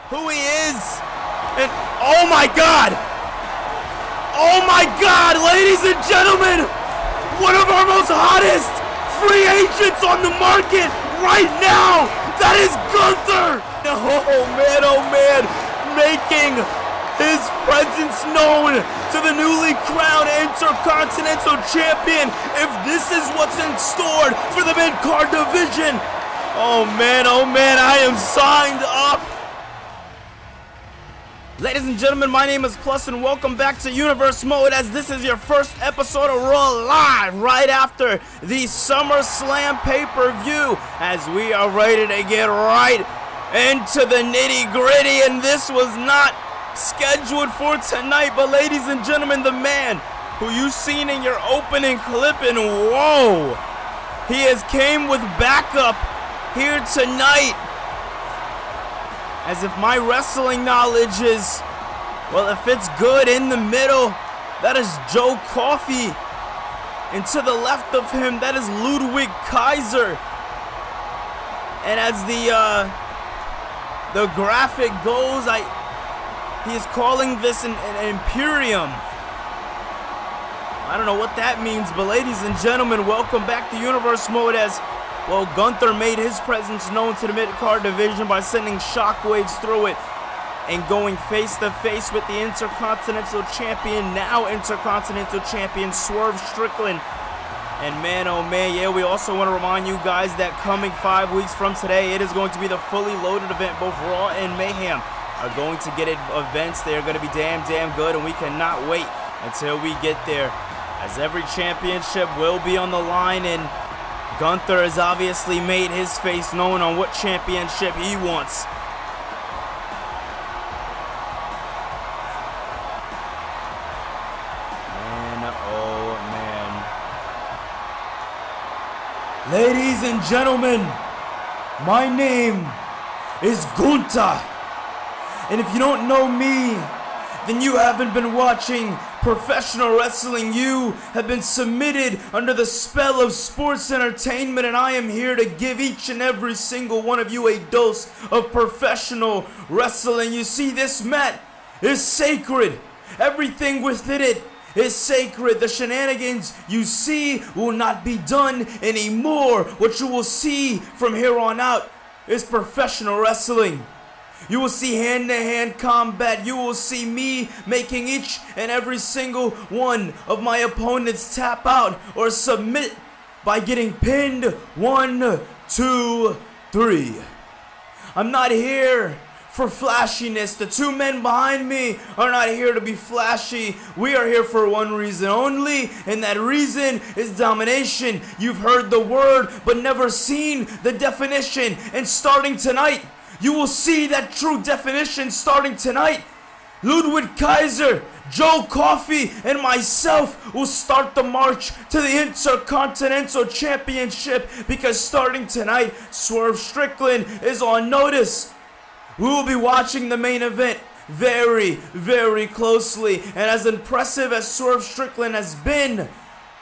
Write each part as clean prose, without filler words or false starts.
who he is. And oh my God! Oh my God, ladies and gentlemen! One of our most hottest free agents on the market right now! That is Gunther! Oh man, making his presence known to the newly crowned Intercontinental Champion. If this is what's in store for the mid-card division, oh man, I am signed up. Ladies and gentlemen, my name is Plus and welcome back to Universe Mode, as this is your first episode of Raw Live right after the SummerSlam pay-per-view, as we are ready to get right into the nitty-gritty. And this was not scheduled for tonight, but ladies and gentlemen, the man who you seen in your opening clip, and whoa, he has came with backup here tonight. As if my wrestling knowledge is, well, if it's good, in the middle, that is Joe Coffey. And to the left of him, that is Ludwig Kaiser. And as the graphic goes, he is calling this an Imperium. I don't know what that means, but ladies and gentlemen, welcome back to Universe Mode, as well, Gunther made his presence known to the mid-card division by sending shockwaves through it and going face-to-face with the Intercontinental Champion, now Intercontinental Champion, Swerve Strickland. And man, oh man, yeah, we also want to remind you guys that coming 5 weeks from today, it is going to be the fully loaded event. Both Raw and Mayhem are going to get events. They are going to be damn good, and we cannot wait until we get there, as every championship will be on the line. And Gunther has obviously made his face known on what championship he wants. Man, oh man. Ladies and gentlemen, my name is Gunther. And if you don't know me, then you haven't been watching professional wrestling. You have been submitted under the spell of sports entertainment, and I am here to give each and every single one of you a dose of professional wrestling. You see, this mat is sacred. Everything within it is sacred. The shenanigans you see will not be done anymore. What you will see from here on out is professional wrestling. You will see hand-to-hand combat. You will see me making each and every single one of my opponents tap out or submit by getting pinned. 1, 2, 3. I'm not here for flashiness. The two men behind me are not here to be flashy. We are here for one reason only, and that reason is domination. You've heard the word, but never seen the definition. And starting tonight, you will see that true definition. Starting tonight, Ludwig Kaiser, Joe Coffey, and myself will start the march to the Intercontinental Championship, because starting tonight, Swerve Strickland is on notice. We will be watching the main event very closely, and as impressive as Swerve Strickland has been,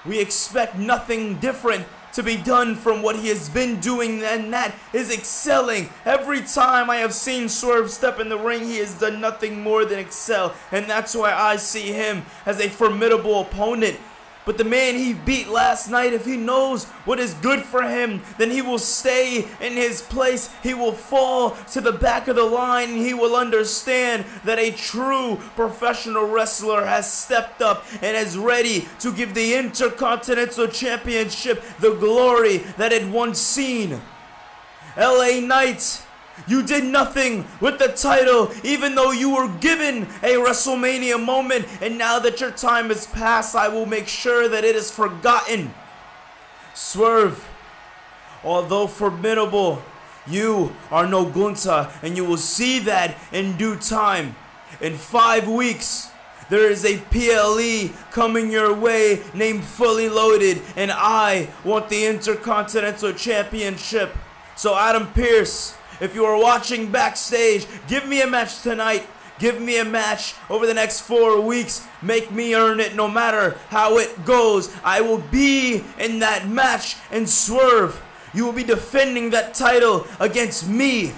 we expect nothing different to be done from what he has been doing, and that is excelling. Every time I have seen Swerve step in the ring, he has done nothing more than excel, and that's why I see him as a formidable opponent. But the man he beat last night, if he knows what is good for him, then he will stay in his place. He will fall to the back of the line, and he will understand that a true professional wrestler has stepped up and is ready to give the Intercontinental Championship the glory that it once seen. LA Knight, you did nothing with the title, even though you were given a WrestleMania moment, and now that your time has passed, I will make sure that it is forgotten. Swerve, although formidable, you are no Gunther, and you will see that in due time. In 5 weeks, there is a PLE coming your way named Fully Loaded, and I want the Intercontinental Championship. So Adam Pearce, if you are watching backstage, give me a match tonight. Give me a match over the next 4 weeks. Make me earn it no matter how it goes. I will be in that match. And Swerve, you will be defending that title against me.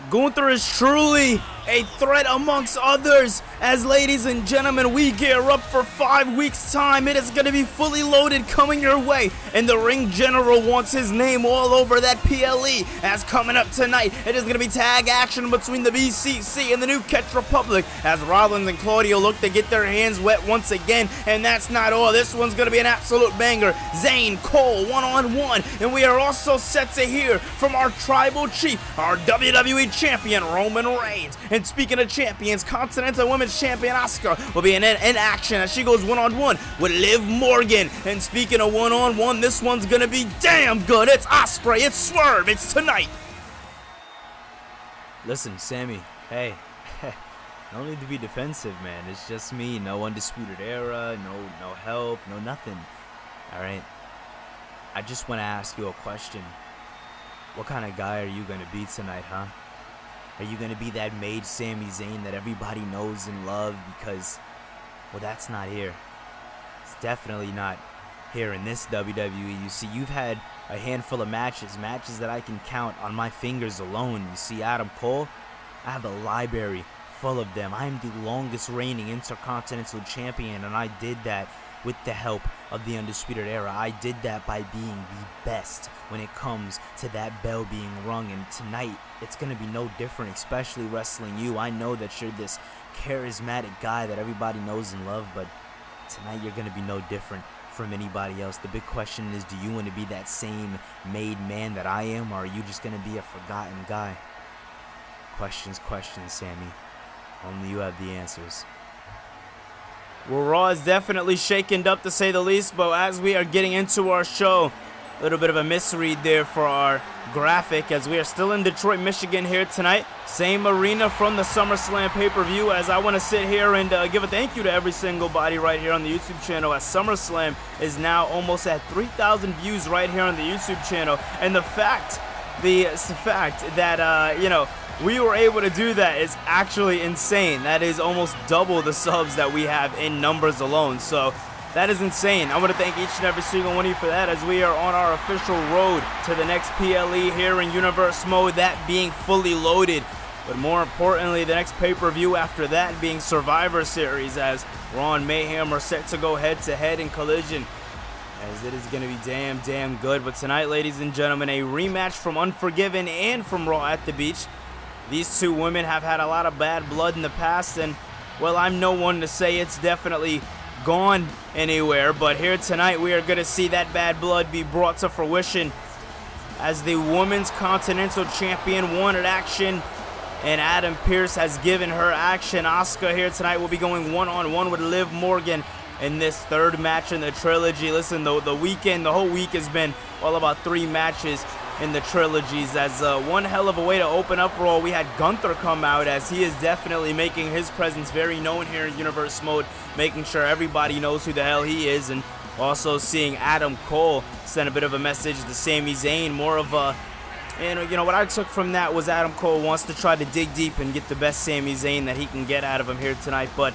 Gunther is truly a threat amongst others, as ladies and gentlemen, we gear up for 5 weeks time. It is going to be fully loaded coming your way, and the ring general wants his name all over that PLE. As coming up tonight, it is going to be tag action between the BCC and the New Catch Republic, as Rollins and Claudio look to get their hands wet once again. And that's not all, this one's going to be an absolute banger. Zayn, Cole, one-on-one, and we are also set to hear from our tribal chief, our WWE champion Roman Reigns. And speaking of champions, Continental Women's Champion Asuka will be in action as she goes one-on-one with Liv Morgan. And speaking of one-on-one, this one's gonna be damn good. It's Ospreay, it's Swerve, it's tonight. Listen, Sami, hey, no need to be defensive, man. It's just me, no Undisputed Era, no help, no nothing. All right, I just want to ask you a question. What kind of guy are you gonna be tonight, huh? Are you going to be that made Sami Zayn that everybody knows and loves? Because, well, that's not here. It's definitely not here in this WWE. You see, you've had a handful of matches that I can count on my fingers alone. You see, Adam Cole, I have a library full of them. I am the longest reigning Intercontinental Champion, and I did that with the help of the Undisputed Era. I did that by being the best when it comes to that bell being rung. And tonight, it's going to be no different, especially wrestling you. I know that you're this charismatic guy that everybody knows and loves, but tonight you're going to be no different from anybody else. The big question is, do you want to be that same made man that I am, or are you just going to be a forgotten guy? Questions, Sami. Only you have the answers. Well, Raw is definitely shaken up to say the least, but as we are getting into our show, a little bit of a misread there for our graphic, as we are still in Detroit, Michigan here tonight. Same arena from the SummerSlam pay-per-view, as I want to sit here and give a thank you to every single body right here on the YouTube channel, as SummerSlam is now almost at 3,000 views right here on the YouTube channel. And the fact that, you know, we were able to do that is actually insane. That is almost double the subs that we have in numbers alone. So that is insane. I want to thank each and every single one of you for that, as we are on our official road to the next PLE here in Universe Mode, that being fully loaded. But more importantly, the next pay-per-view after that being Survivor Series, as Raw and Mayhem are set to go head-to-head in Collision, as it is going to be damn good. But tonight, ladies and gentlemen, a rematch from Unforgiven and from Raw at the Beach. These two women have had a lot of bad blood in the past, and, well, I'm no one to say it's definitely gone anywhere, but here tonight we are going to see that bad blood be brought to fruition, as the Women's Continental Champion wanted action, and Adam Pearce has given her action. Asuka here tonight will be going one-on-one with Liv Morgan in this third match in the trilogy. Listen, the whole week has been all about 3 matches in the trilogies, as one hell of a way to open up Raw. We had Gunther come out, as he is definitely making his presence very known here in Universe Mode, making sure everybody knows who the hell he is, and also seeing Adam Cole send a bit of a message to Sami Zayn, more of a, and you know what I took from that was Adam Cole wants to try to dig deep and get the best Sami Zayn that he can get out of him here tonight. But,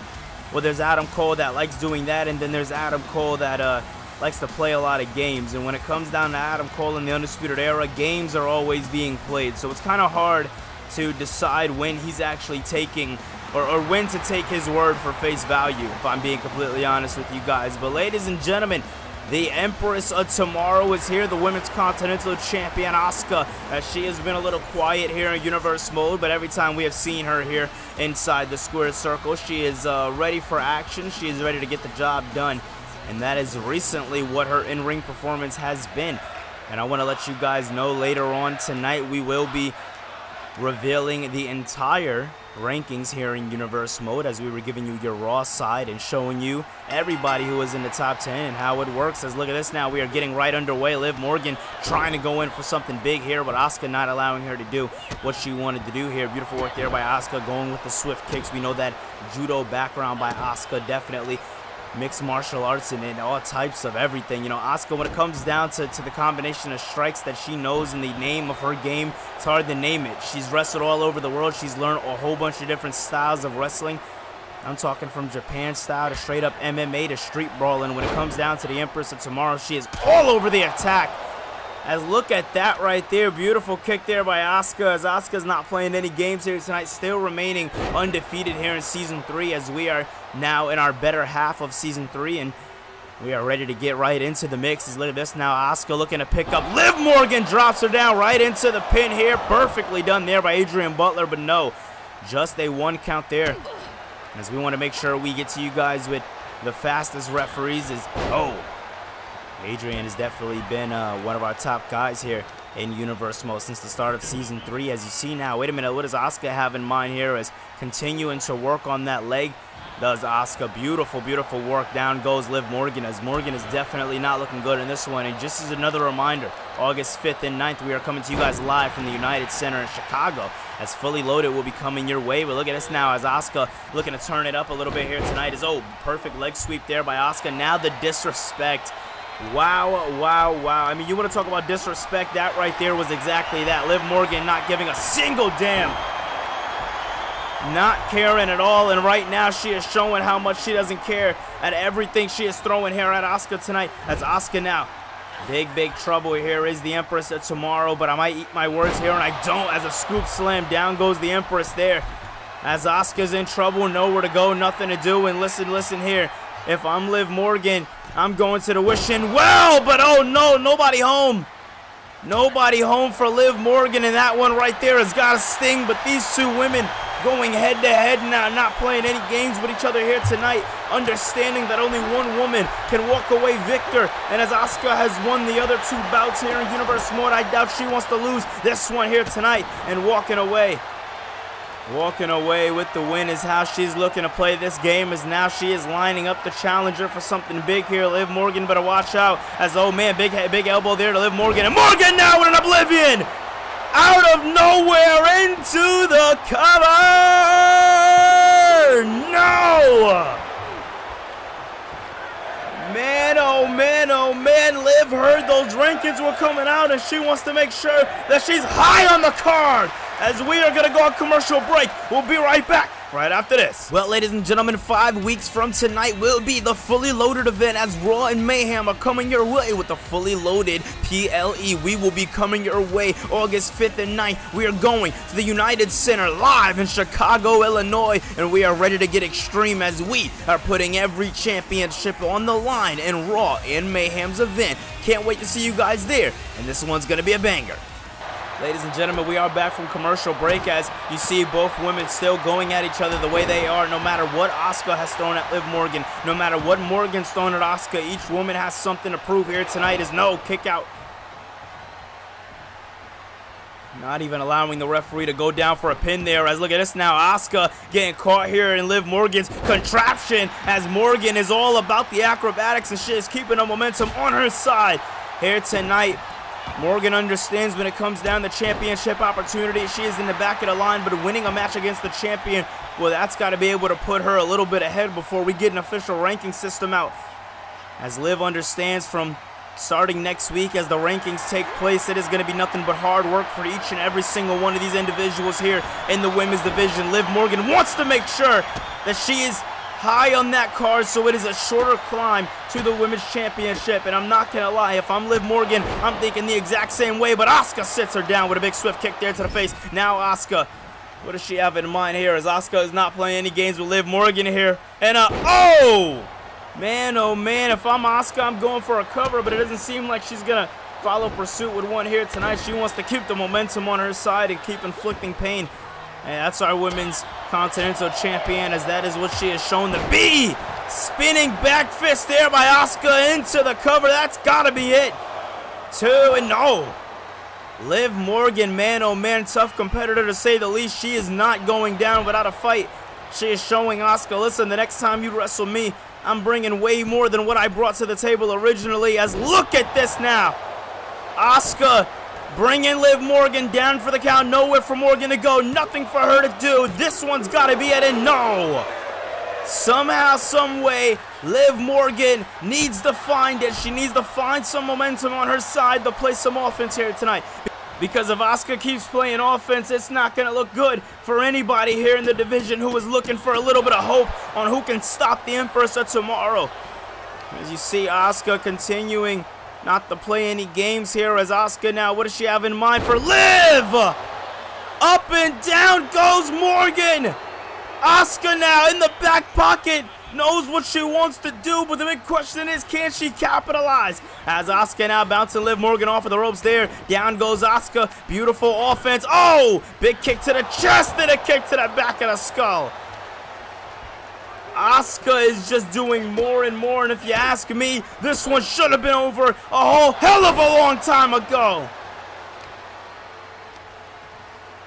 well, there's Adam Cole that likes doing that, and then there's Adam Cole that likes to play a lot of games. And when it comes down to Adam Cole in the Undisputed Era, games are always being played. So it's kind of hard to decide when he's actually taking, or when to take his word for face value, if I'm being completely honest with you guys. But ladies and gentlemen, the Empress of Tomorrow is here, the Women's Continental Champion Asuka, as she has been a little quiet here in Universe Mode, but every time we have seen her here inside the square circle, she is ready for action. She is ready to get the job done. And that is recently what her in-ring performance has been. And I want to let you guys know later on tonight we will be revealing the entire rankings here in Universe Mode, as we were giving you your Raw side and showing you everybody who is in the top 10 and how it works. As look at this now, we are getting right underway. Liv Morgan trying to go in for something big here, but Asuka not allowing her to do what she wanted to do here. Beautiful work there by Asuka, going with the swift kicks. We know that judo background by Asuka, definitely mixed martial arts and all types of everything. You know, Asuka, when it comes down to the combination of strikes that she knows in the name of her game, it's hard to name it. She's wrestled all over the world. She's learned a whole bunch of different styles of wrestling. I'm talking from Japan style to straight up MMA to street brawling. When it comes down to the Empress of Tomorrow, she is all over the attack, As look at that right there. Beautiful kick there by Asuka, as Asuka's not playing any games here tonight, still remaining undefeated here in Season 3, as we are now in our better half of Season 3, and we are ready to get right into the mix. Look at this now. Asuka looking to pick up. Liv Morgan drops her down right into the pin here. Perfectly done there by Adrian Butler, but no, just a 1 count there. As we want to make sure we get to you guys with the fastest referees is, Adrian has definitely been one of our top guys here in Universe Mode since the start of Season 3. As you see now, wait a minute, what does Asuka have in mind here as continuing to work on that leg? Does Asuka. Beautiful, beautiful work. Down goes Liv Morgan, as Morgan is definitely not looking good in this one. And just as another reminder, August 5th and 9th, we are coming to you guys live from the United Center in Chicago, as Fully Loaded will be coming your way. But look at this now, as Asuka looking to turn it up a little bit here tonight. Is perfect leg sweep there by Asuka. Now the disrespect. Wow, wow, wow. I mean, you want to talk about disrespect? That right there was exactly that. Liv Morgan not giving a single damn. Not caring at all, and right now she is showing how much she doesn't care at everything she is throwing here at Asuka tonight. That's Asuka now. Big trouble here is the Empress of Tomorrow, but I might eat my words here, and I don't, as a scoop slam. Down goes the Empress there. As Asuka's in trouble, nowhere to go, nothing to do, and listen here. If I'm Liv Morgan, I'm going to the wishing well, but oh no, nobody home. Nobody home for Liv Morgan, and that one right there has got a sting, but these two women going head to head now, not playing any games with each other here tonight, understanding that only one woman can walk away victor. And as Asuka has won the other 2 bouts here in Universe Mode, I doubt she wants to lose this one here tonight. And walking away with the win is how she's looking to play this game, as now she is lining up the challenger for something big here. Liv Morgan better watch out, as big elbow there to Liv Morgan, and Morgan now with an Oblivion out of nowhere into the cover. No! Man, oh man, Liv heard those rankings were coming out, and she wants to make sure that she's high on the card. As we are going to go on commercial break, we'll be right back right after this. Well, ladies and gentlemen, 5 weeks from tonight will be the Fully Loaded event, as Raw and Mayhem are coming your way with the Fully Loaded PLE. We will be coming your way August 5th and 9th. We are going to the United Center live in Chicago, Illinois, and we are ready to get extreme, as we are putting every championship on the line in Raw and Mayhem's event. Can't wait to see you guys there, and this one's going to be a banger. Ladies and gentlemen, we are back from commercial break, as you see both women still going at each other the way they are. No matter what Asuka has thrown at Liv Morgan, no matter what Morgan's thrown at Asuka, each woman has something to prove here tonight. Is no kick out. Not even allowing the referee to go down for a pin there, as look at this now. Asuka getting caught here in Liv Morgan's contraption, as Morgan is all about the acrobatics and she is keeping the momentum on her side here tonight. Morgan understands when it comes down to championship opportunity, she is in the back of the line, but winning a match against the champion, well, that's got to be able to put her a little bit ahead before we get an official ranking system out. As Liv understands, from starting next week as the rankings take place, it is going to be nothing but hard work for each and every single one of these individuals here in the women's division. Liv Morgan wants to make sure that she is high on that card, so it is a shorter climb to the women's championship. And I'm not gonna lie, if I'm Liv Morgan, I'm thinking the exact same way, but Asuka sits her down with a big swift kick there to the face. Now Asuka, what does she have in mind here, as Asuka is not playing any games with Liv Morgan here? And oh man, if I'm Asuka, I'm going for a cover, but it doesn't seem like she's gonna follow pursuit with one here tonight. She wants to keep the momentum on her side and keep inflicting pain. And that's our women's Continental Champion, as that is what she has shown to be. Spinning back fist there by Asuka into the cover. That's got to be it. 2 and no. Liv Morgan, man, oh man, tough competitor to say the least. She is not going down without a fight. She is showing Asuka, listen, the next time you wrestle me, I'm bringing way more than what I brought to the table originally. As look at this now. Asuka bringing Liv Morgan down for the count. Nowhere for Morgan to go. Nothing for her to do. This one's got to be it. And no. Somehow, some way, Liv Morgan needs to find it. She needs to find some momentum on her side to play some offense here tonight. Because if Asuka keeps playing offense, it's not going to look good for anybody here in the division who is looking for a little bit of hope on who can stop the Empress of Tomorrow. As you see Asuka continuing not to play any games here as Asuka now, what does she have in mind for Liv? Up and down goes Morgan. Asuka now in the back pocket. Knows what she wants to do, but the big question is, can she capitalize? As Asuka now bouncing Liv Morgan off of the ropes there. Down goes Asuka. Beautiful offense. Oh! Big kick to the chest and a kick to the back of the skull. Asuka is just doing more and more, and if you ask me, this one should have been over a whole hell of a long time ago.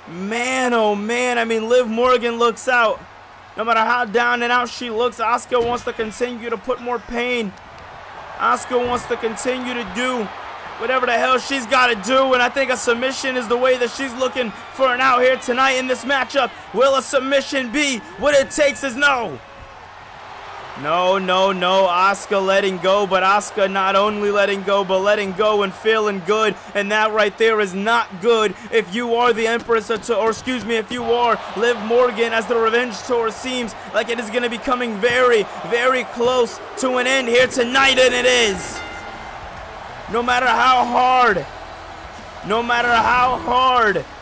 Man, oh man, I mean, Liv Morgan looks out. No matter how down and out she looks, Asuka wants to continue to put more pain. Asuka wants to continue to do whatever the hell she's got to do, and I think a submission is the way that she's looking for an out here tonight in this matchup. Will a submission be what it takes? Is no. No, no, no. Asuka letting go, but Asuka not only letting go, but letting go and feeling good. And that right there is not good if you are the Empress, or excuse me, if you are Liv Morgan, as the Revenge Tour seems like it is going to be coming very, very close to an end here tonight, and it is. No matter how hard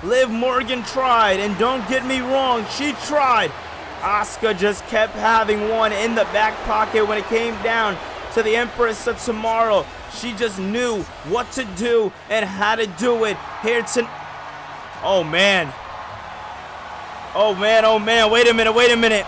Liv Morgan tried, and don't get me wrong, she tried. Asuka just kept having one in the back pocket when it came down to the Empress of Tomorrow. She just knew what to do and how to do it here tonight. Oh man. Oh man, oh man. Wait a minute.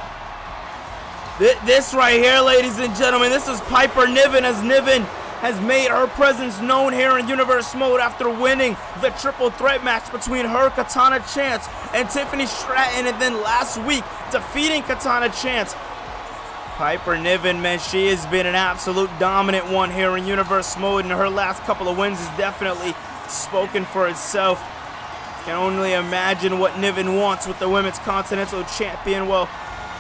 This right here, ladies and gentlemen, this is Piper Niven, as Niven has made her presence known here in Universe Mode after winning the triple threat match between her, Katana Chance, and Tiffany Stratton, and then last week defeating Katana Chance. Piper Niven, man, she has been an absolute dominant one here in Universe Mode, and her last couple of wins has definitely spoken for itself. Can only imagine what Niven wants with the Women's Continental Champion. Well,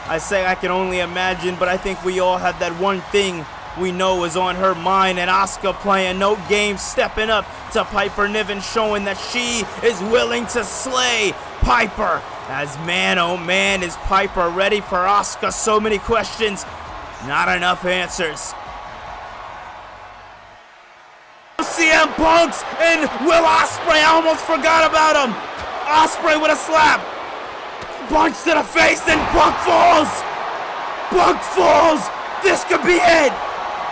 I say I can only imagine, but I think we all have that one thing we know is on her mind, and Asuka playing no games, stepping up to Piper Niven, showing that she is willing to slay Piper. As man, oh man, is Piper ready for Asuka? So many questions, not enough answers. CM Punk's and Will Ospreay, I almost forgot about him. Ospreay with a slap. Punch to the face, and Punk falls. Punk falls. This could be it.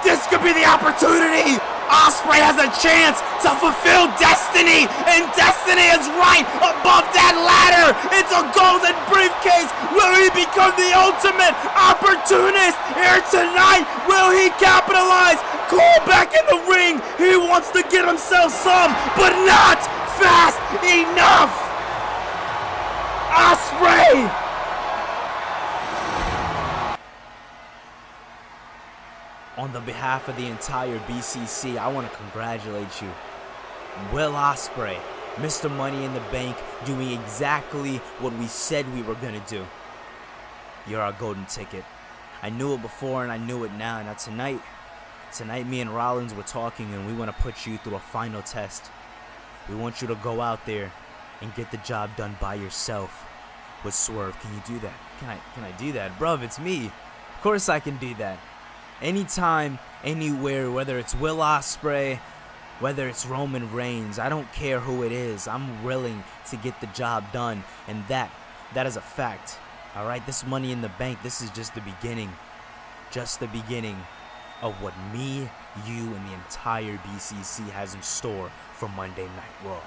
This could be the opportunity. Ospreay has a chance to fulfill destiny, and destiny is right above that ladder. It's a golden briefcase. Will he become the ultimate opportunist here tonight? Will he capitalize? Cole back in the ring. He wants to get himself some, but not fast enough. Ospreay. On the behalf of the entire BCC, I want to congratulate you. Will Ospreay, Mr. Money in the Bank, doing exactly what we said we were going to do. You're our golden ticket. I knew it before and I knew it now. Now tonight me and Rollins were talking, and we want to put you through a final test. We want you to go out there and get the job done by yourself with Swerve. Can you do that? Can I do that? Bruv, it's me. Of course I can do that. Anytime, anywhere, whether it's Will Ospreay, whether it's Roman Reigns, I don't care who it is. I'm willing to get the job done, and that is a fact. All right, this Money in the Bank, this is just the beginning. Just the beginning of what me, you, and the entire BCC has in store for Monday Night Raw.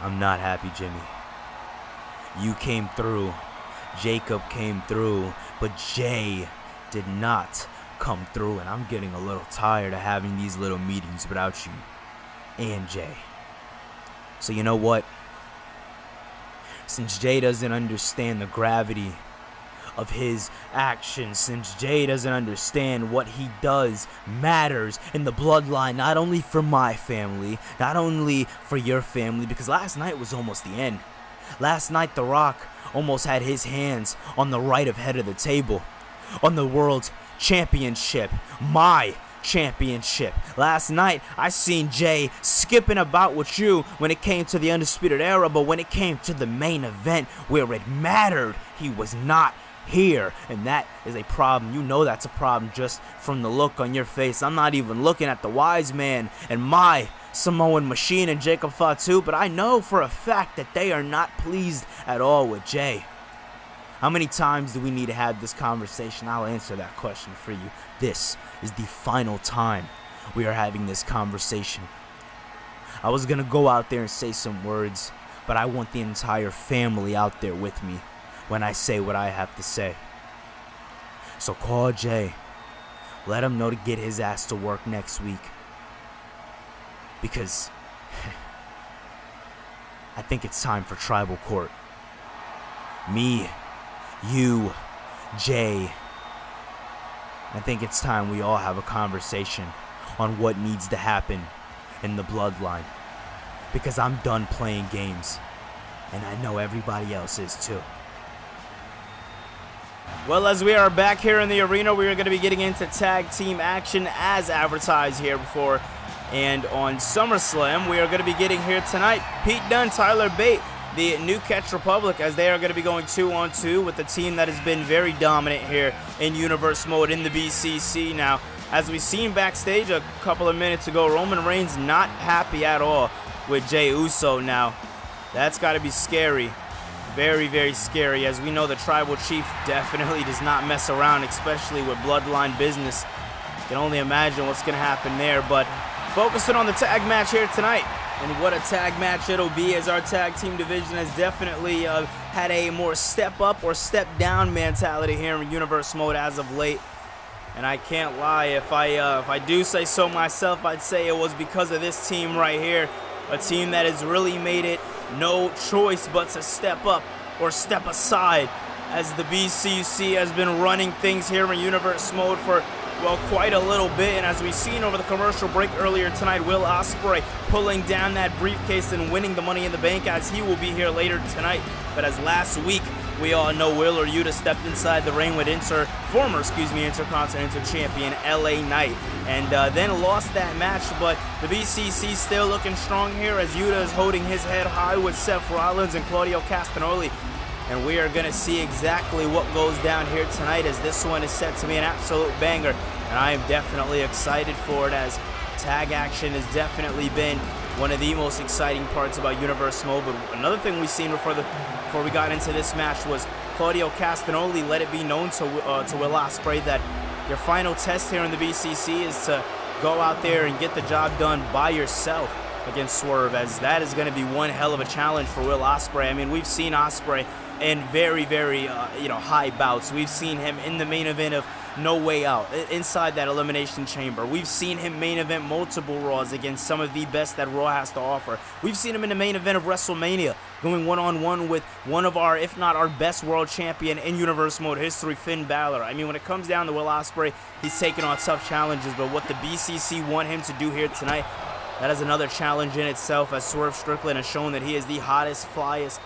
I'm not happy, Jimmy. You came through. Jacob came through, but Jay did not come through, and I'm getting a little tired of having these little meetings without you and Jay. So you know what? Since Jay doesn't understand the gravity of his actions, since Jay doesn't understand what he does matters in the bloodline, not only for my family, not only for your family, because last night was almost the end. Last night, The Rock almost had his hands on the right of head of the table, on the World Championship, my championship. Last night, I seen Jay skipping about with you when it came to the Undisputed Era, but when it came to the main event where it mattered, he was not here, and that is a problem. You know that's a problem just from the look on your face. I'm not even looking at the wise man and my Samoan machine and Jacob Fatu, but I know for a fact that they are not pleased at all with Jay. How many times do we need to have this conversation? I'll answer that question for you. This is the final time we are having this conversation. I was gonna go out there and say some words, but I want the entire family out there with me when I say what I have to say. So call Jay. Let him know to get his ass to work next week. Because I think it's time for tribal court. Me, you, Jay. I think it's time we all have a conversation on what needs to happen in the bloodline. Because I'm done playing games. And I know everybody else is too. Well, as we are back here in the arena, we are going to be getting into tag team action as advertised here before. And on SummerSlam, we are going to be getting here tonight Pete Dunne, Tyler Bate, the New Catch Republic, as they are going to be going 2-on-2 with the team that has been very dominant here in Universe Mode in the BCC. Now, as we've seen backstage a couple of minutes ago, Roman Reigns not happy at all with Jey Uso. Now, that's got to be scary. Very, very scary, as we know the Tribal Chief definitely does not mess around, especially with bloodline business. Can only imagine what's going to happen there, but focusing on the tag match here tonight, and what a tag match it'll be, as our tag team division has definitely had a more step up or step down mentality here in Universe Mode as of late. And I can't lie, if I do say so myself, I'd say it was because of this team right here, a team that has really made it no choice but to step up or step aside, as the BCC has been running things here in Universe Mode for, well, quite a little bit. And as we've seen over the commercial break earlier tonight, Will Ospreay pulling down that briefcase and winning the Money in the Bank, as he will be here later tonight. But as last week, we all know Will or Yuta stepped inside the ring with former Intercontinental Champion LA Knight, and then lost that match. But the BCC still looking strong here, as Yuta is holding his head high with Seth Rollins and Claudio Castagnoli. And we are going to see exactly what goes down here tonight, as this one is set to be an absolute banger. And I am definitely excited for it, as tag action has definitely been one of the most exciting parts about Universe Mode. But another thing we've seen before we got into this match was Claudio Castagnoli let it be known to Will Ospreay that your final test here in the BCC is to go out there and get the job done by yourself against Swerve, as that is going to be one hell of a challenge for Will Ospreay. I mean, we've seen Ospreay in very, very high bouts. We've seen him in the main event of No Way Out, inside that Elimination Chamber. We've seen him main event multiple Raws against some of the best that Raw has to offer. We've seen him in the main event of WrestleMania, going one-on-one with one of our, if not our best world champion in Universe Mode history, Finn Balor. I mean, when it comes down to Will Ospreay, he's taking on tough challenges, but what the BCC want him to do here tonight, that is another challenge in itself, as Swerve Strickland has shown that he is the hottest, flyest,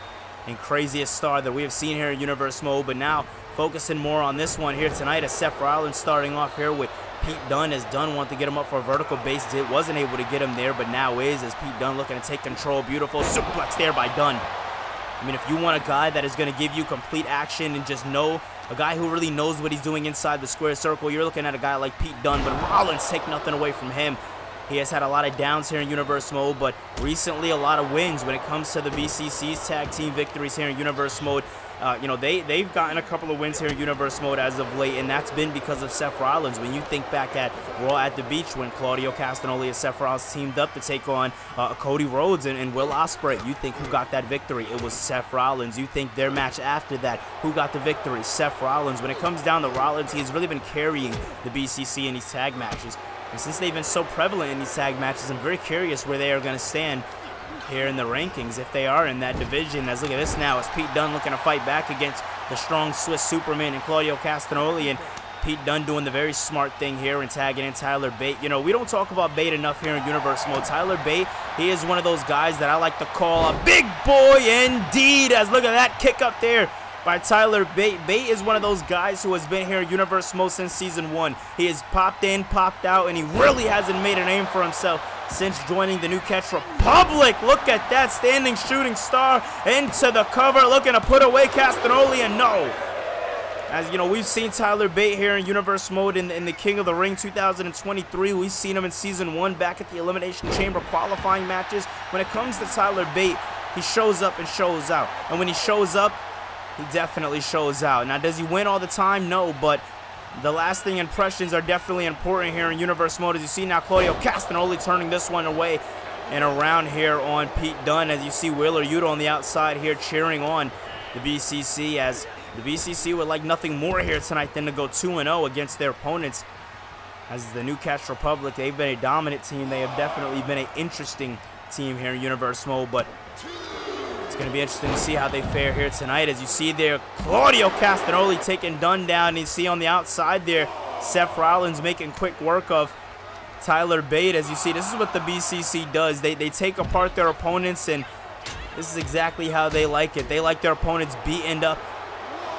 and craziest star that we have seen here in Universe Mode. But now, focusing more on this one here tonight, as Seth Rollins starting off here with Pete Dunne, as Dunne wanted to get him up for a vertical base. It wasn't able to get him there, but now is, as Pete Dunne looking to take control. Beautiful suplex there by Dunne. I mean, if you want a guy that is going to give you complete action and just know, a guy who really knows what he's doing inside the square circle, you're looking at a guy like Pete Dunne. But Rollins take nothing away from him. He has had a lot of downs here in Universe Mode, but recently a lot of wins when it comes to the BCC's tag team victories here in Universe Mode. They've gotten a couple of wins here in Universe Mode as of late, and that's been because of Seth Rollins. When you think back at Raw at the Beach, when Claudio Castagnoli and Seth Rollins teamed up to take on Cody Rhodes and Will Ospreay, you think who got that victory? It was Seth Rollins. You think their match after that, who got the victory? Seth Rollins. When it comes down to Rollins, he's really been carrying the BCC in these tag matches. And since they've been so prevalent in these tag matches, I'm very curious where they are going to stand here in the rankings, if they are in that division. As look at this now, as Pete Dunne looking to fight back against the strong Swiss Superman and Claudio Castagnoli, and Pete Dunne doing the very smart thing here and tagging in Tyler Bate. You know, we don't talk about Bate enough here in Universe Mode. Tyler Bate, he is one of those guys that I like to call a big boy indeed, as look at that kick up there by Tyler Bate. Bate is one of those guys who has been here in Universe Mode since Season 1. He has popped in, popped out, and he really hasn't made a name for himself since joining the New Catch Republic. Look at that, standing shooting star into the cover, looking to put away Castagnoli, and no. As you know, we've seen Tyler Bate here in Universe Mode in the King of the Ring 2023. We've seen him in Season 1 back at the Elimination Chamber qualifying matches. When it comes to Tyler Bate, he shows up and shows out. And when he shows up, he definitely shows out. Now, does he win all the time? No, but the lasting impressions are definitely important here in Universe Mode. As you see now, Claudio Castagnoli turning this one away and around here on Pete Dunne. As you see Wheeler Yuta on the outside here cheering on the BCC, as the BCC would like nothing more here tonight than to go 2-0 against their opponents. As the New Catch Republic, they've been a dominant team. They have definitely been an interesting team here in Universe Mode, but it's going to be interesting to see how they fare here tonight. As you see there, Claudio Castagnoli taking Dunne down. And you see on the outside there, Seth Rollins making quick work of Tyler Bate. As you see, this is what the BCC does. They take apart their opponents, and this is exactly how they like it. They like their opponents beaten up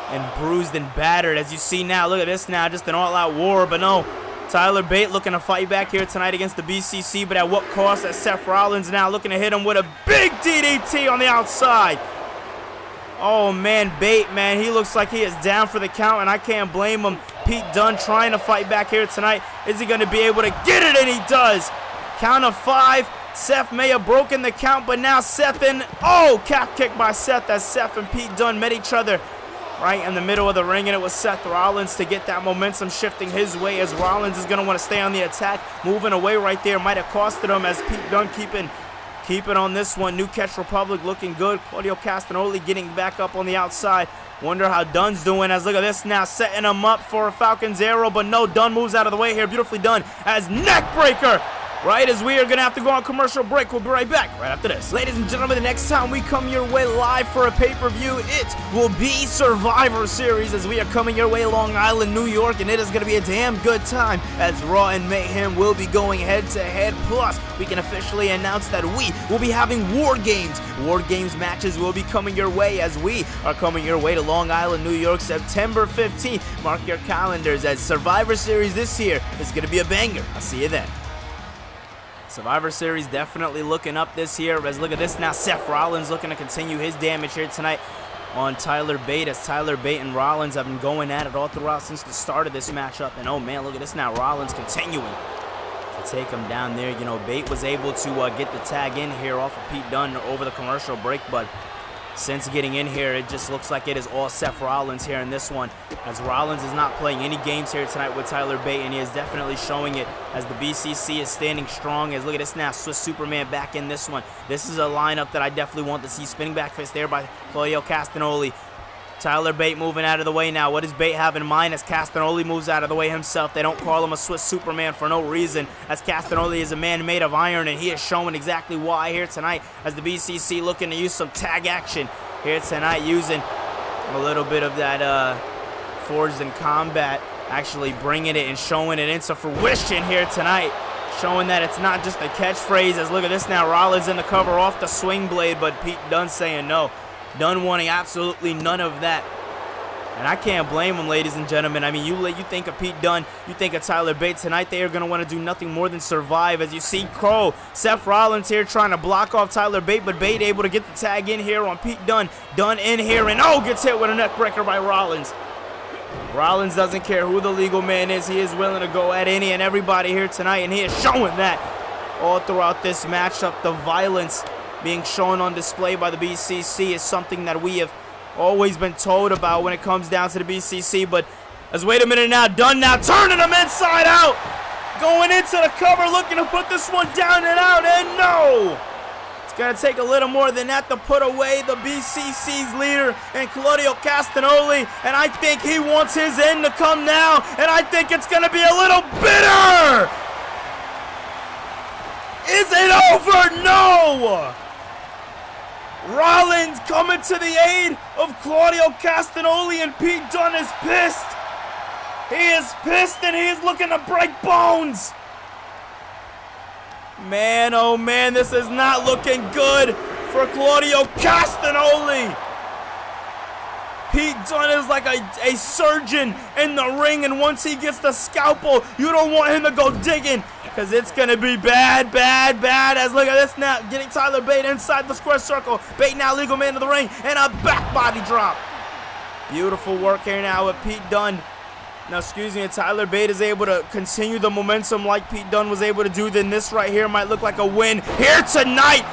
and bruised and battered. As you see now, look at this now, just an all-out war. But no, Tyler Bate looking to fight back here tonight against the BCC, but at what cost? As Seth Rollins now looking to hit him with a big DDT on the outside. Oh man, Bate, man, he looks like he is down for the count, and I can't blame him. Pete Dunne trying to fight back here tonight. Is he going to be able to get it? And he does. Count of 5. Seth may have broken the count, but now Seth and, oh, calf kick by Seth, as Seth and Pete Dunne met each other right in the middle of the ring, and it was Seth Rollins to get that momentum shifting his way, as Rollins is going to want to stay on the attack. Moving away right there might have costed him, as Pete Dunne keeping on this one. New Catch Republic looking good. Claudio Castagnoli getting back up on the outside. Wonder how Dunne's doing, as look at this now, setting him up for a Falcon's Arrow, but no, Dunne moves out of the way here. Beautifully done, as neck breaker. Right as we are going to have to go on commercial break. We'll be right back right after this. Ladies and gentlemen, the next time we come your way live for a pay-per-view, it will be Survivor Series, as we are coming your way Long Island, New York, and it is going to be a damn good time, as Raw and Mayhem will be going head-to-head. Plus, we can officially announce that we will be having War Games. War Games matches will be coming your way, as we are coming your way to Long Island, New York, September 15th. Mark your calendars, as Survivor Series this year is going to be a banger. I'll see you then. Survivor Series definitely looking up this year, as look at this now, Seth Rollins looking to continue his damage here tonight on Tyler Bate, as Tyler Bate and Rollins have been going at it all throughout since the start of this matchup. And oh man, look at this now, Rollins continuing to take him down there. You know, Bate was able to get the tag in here off of Pete Dunne over the commercial break, but since getting in here, it just looks like it is all Seth Rollins here in this one, as Rollins is not playing any games here tonight with Tyler Bate, and he is definitely showing it, as the BCC is standing strong. As look at this now, Swiss Superman back in this one. This is a lineup that I definitely want to see. Spinning back fist there by Claudio Castagnoli. Tyler Bate moving out of the way now. What does Bate have in mind, as Castagnoli moves out of the way himself? They don't call him a Swiss Superman for no reason, as Castagnoli is a man made of iron, and he is showing exactly why here tonight, as the BCC looking to use some tag action here tonight, using a little bit of that Forged in Combat, actually bringing it and showing it into fruition here tonight, showing that it's not just a catchphrase. As look at this now, Rollins in the cover off the swing blade, but Pete Dunne saying no. Dunne wanting absolutely none of that. And I can't blame him, ladies and gentlemen. I mean, you think of Pete Dunne, you think of Tyler Bate. Tonight they are going to want to do nothing more than survive. As you see Seth Rollins here trying to block off Tyler Bate, but Bate able to get the tag in here on Pete Dunne. Dunne in here, and oh, gets hit with a neck breaker by Rollins. Rollins doesn't care who the legal man is. He is willing to go at any and everybody here tonight, and he is showing that all throughout this matchup. The violence being shown on display by the BCC is something that we have always been told about when it comes down to the BCC. But as wait a minute now, Dunne now turning him inside out, going into the cover, looking to put this one down and out, and no! It's going to take a little more than that to put away the BCC's leader, and Claudio Castagnoli, and I think he wants his end to come now, and I think it's going to be a little bitter! Is it over? No! Rollins coming to the aid of Claudio Castagnoli, and Pete Dunne is pissed. He is pissed, and he is looking to break bones. Man, oh man, this is not looking good for Claudio Castagnoli. Pete Dunne is like a surgeon in the ring, and once he gets the scalpel, you don't want him to go digging, because it's going to be bad, bad, bad. As look at this now, getting Tyler Bate inside the square circle. Bate now legal man of the ring, and a back body drop. Beautiful work here now with Pete Dunne. Now, excuse me, Tyler Bate is able to continue the momentum like Pete Dunne was able to do. Then this right here might look like a win here tonight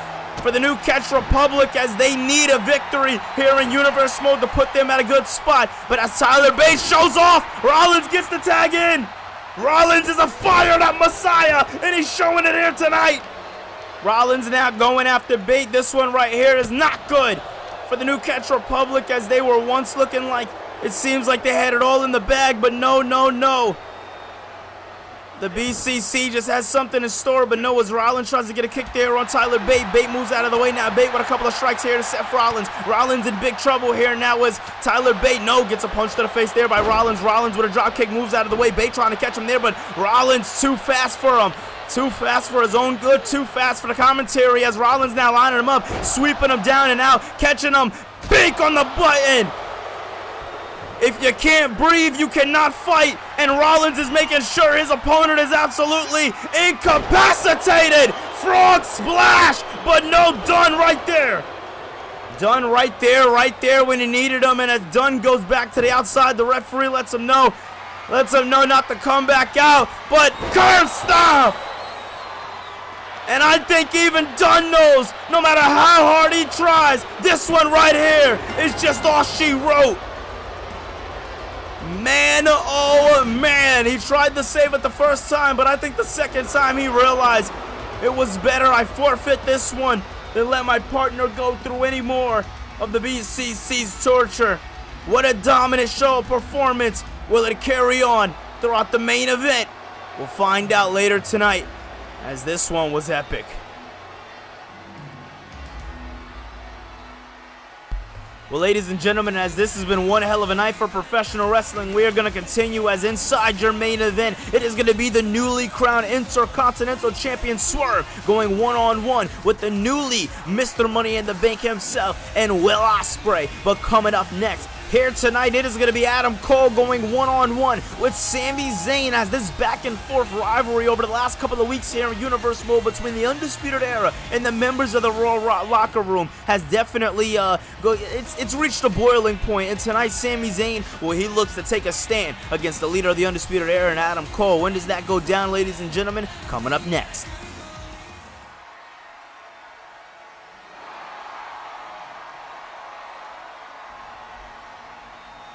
for the New Catch Republic, as they need a victory here in Universe Mode to put them at a good spot. But as Tyler Bate shows off, Rollins gets the tag in. Rollins is a fired up Messiah, and he's showing it here tonight. Rollins now going after Bate. This one right here is not good for the New Catch Republic, as they were once looking like, it seems like they had it all in the bag, but no, no, no. The BCC just has something in store, but no, as Rollins tries to get a kick there on Tyler Bate. Bate moves out of the way now. Bate with a couple of strikes here to Seth Rollins. Rollins in big trouble here now as Tyler Bate, no, gets a punch to the face there by Rollins. Rollins with a drop kick, moves out of the way. Bate trying to catch him there, but Rollins too fast for him. Too fast for his own good, too fast for the commentary, as Rollins now lining him up, sweeping him down and out, catching him. Bake on the button. If you can't breathe, you cannot fight. And Rollins is making sure his opponent is absolutely incapacitated. Frog splash, but no, Dunne right there. Dunne right there when he needed him. And as Dunne goes back to the outside, the referee lets him know not to come back out. But curb stop. And I think even Dunne knows, no matter how hard he tries, this one right here is just all she wrote. Man, oh man, he tried to save it the first time, but I think the second time he realized it was better I forfeit this one than let my partner go through any more of the BCC's torture. What a dominant show of performance. Will it carry on throughout the main event? We'll find out later tonight, as this one was epic. Well, ladies and gentlemen, as this has been one hell of a night for professional wrestling, we are going to continue as inside your main event. It is going to be the newly crowned Intercontinental Champion Swerve going one-on-one with the newly Mr. Money in the Bank himself and Will Ospreay. But coming up next, here tonight, it is going to be Adam Cole going one-on-one with Sami Zayn, as this back-and-forth rivalry over the last couple of weeks here in Universe Mode between the Undisputed Era and the members of the Raw Locker Room has definitely it's reached a boiling point. And tonight, Sami Zayn, well, he looks to take a stand against the leader of the Undisputed Era and Adam Cole. When does that go down, ladies and gentlemen? Coming up next.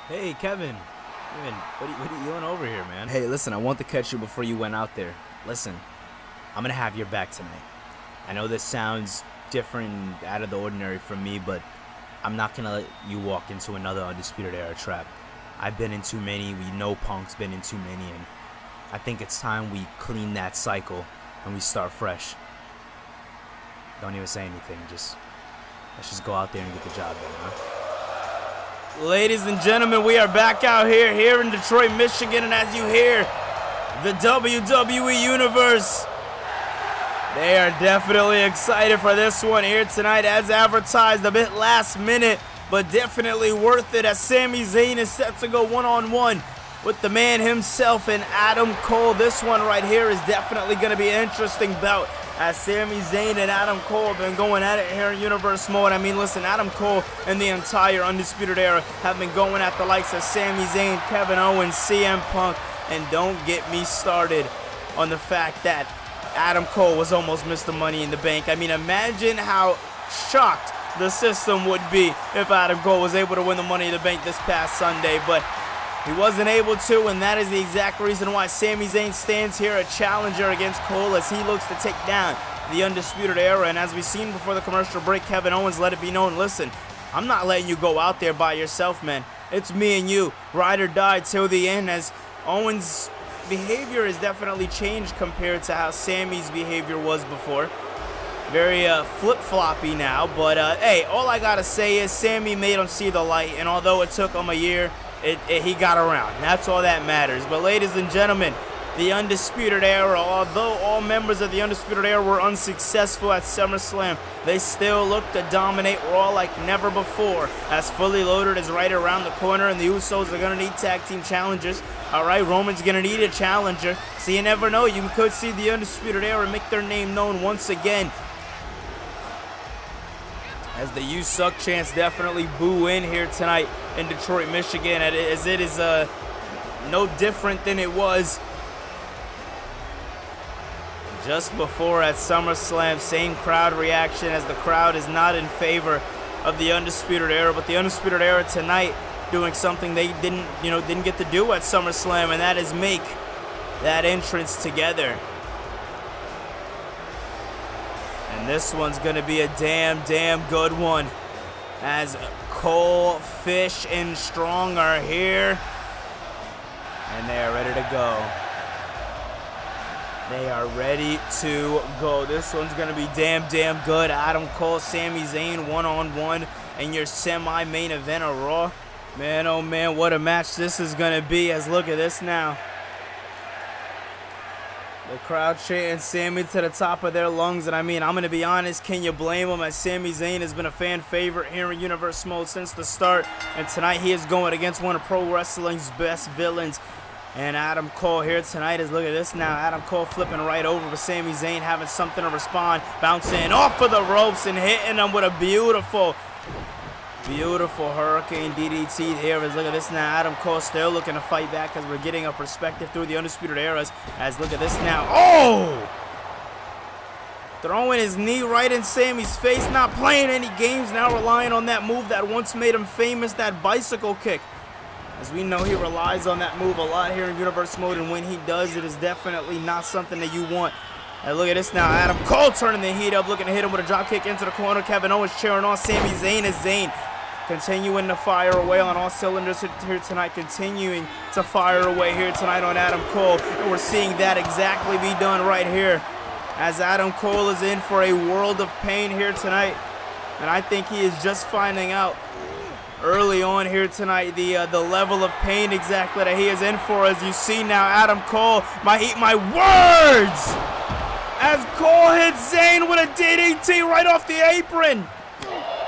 Hey, Kevin, what are you doing over here, man? Hey, listen, I want to catch you before you went out there. Listen, I'm going to have your back tonight. I know this sounds different and out of the ordinary from me, but I'm not going to let you walk into another Undisputed Era trap. I've been in too many. We know Punk's been in too many, and I think it's time we clean that cycle and we start fresh. Don't even say anything. Let's just go out there and get the job done, huh? Ladies and gentlemen, we are back out here in Detroit, Michigan, and as you hear, the WWE Universe, they are definitely excited for this one here tonight, as advertised, a bit last minute, but definitely worth it, as Sami Zayn is set to go one-on-one with the man himself and Adam Cole. This one right here is definitely going to be an interesting bout, as Sami Zayn and Adam Cole have been going at it here in Universe Mode. I mean, listen, Adam Cole and the entire Undisputed Era have been going at the likes of Sami Zayn, Kevin Owens, CM Punk, and don't get me started on the fact that Adam Cole was almost Mr. Money in the Bank. I mean, imagine how shocked the system would be if Adam Cole was able to win the Money in the Bank this past Sunday, but he wasn't able to, and that is the exact reason why Sami Zayn stands here a challenger against Cole, as he looks to take down the Undisputed Era. And as we've seen before the commercial break, Kevin Owens let it be known, listen, I'm not letting you go out there by yourself, man. It's me and you, ride or die till the end, as Owens' behavior has definitely changed compared to how Sami's behavior was before. Very flip-floppy now, but hey, all I gotta say is Sami made him see the light, and although it took him a year, he got around. That's all that matters. But ladies and gentlemen, the Undisputed Era, although all members of the Undisputed Era were unsuccessful at SummerSlam, they still look to dominate Raw like never before, as Fully Loaded is right around the corner, and the Usos are going to need tag team challengers. All right, Roman's going to need a challenger, so you never know. You could see the Undisputed Era make their name known once again. as the "You Suck" chants definitely boo in here tonight in Detroit, Michigan, as it is no different than it was just before at SummerSlam. Same crowd reaction, as the crowd is not in favor of the Undisputed Era, but the Undisputed Era tonight doing something they didn't get to do at SummerSlam, and that is make that entrance together. And this one's gonna be a damn good one, as Cole, Fish, and Strong are here, and they are ready to go. They are ready to go. This one's gonna be damn good. Adam Cole, Sami Zayn, one-on-one in your semi-main event of Raw. Man, oh man, what a match this is gonna be, as look at this now. The crowd chanting Sami to the top of their lungs, and I mean, I'm going to be honest, can you blame him, as Sami Zayn has been a fan favorite here in Universe Mode since the start, and tonight he is going against one of pro wrestling's best villains, and Adam Cole here tonight. Is look at this now, Adam Cole flipping right over, but Sami Zayn having something to respond, bouncing off of the ropes and hitting them with a beautiful Hurricane DDT here. As look at this now, Adam Cole still looking to fight back, as we're getting a perspective through the Undisputed Eras. As look at this now, oh! Throwing his knee right in Sami's face, not playing any games, now relying on that move that once made him famous, that bicycle kick. As we know, he relies on that move a lot here in Universe Mode, and when he does, it is definitely not something that you want. And look at this now, Adam Cole turning the heat up, looking to hit him with a drop kick into the corner. Kevin Owens cheering on Sami Zayn, as Zayn continuing to fire away on all cylinders here tonight, continuing to fire away here tonight on Adam Cole. And we're seeing that exactly be done right here, as Adam Cole is in for a world of pain here tonight. And I think he is just finding out early on here tonight the level of pain exactly that he is in for. As you see now, Adam Cole might eat my words, as Cole hits Zayn with a DDT right off the apron.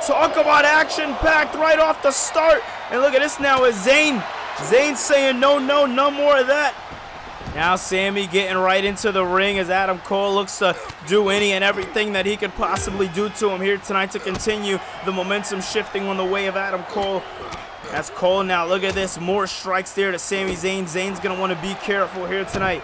Talk about action-packed right off the start. And look at this now, as Zayn saying no more of that. Now Sami getting right into the ring, as Adam Cole looks to do any and everything that he could possibly do to him here tonight to continue the momentum shifting on the way of Adam Cole. That's Cole now, look at this, more strikes there to Sami Zayn. Zayn's going to want to be careful here tonight.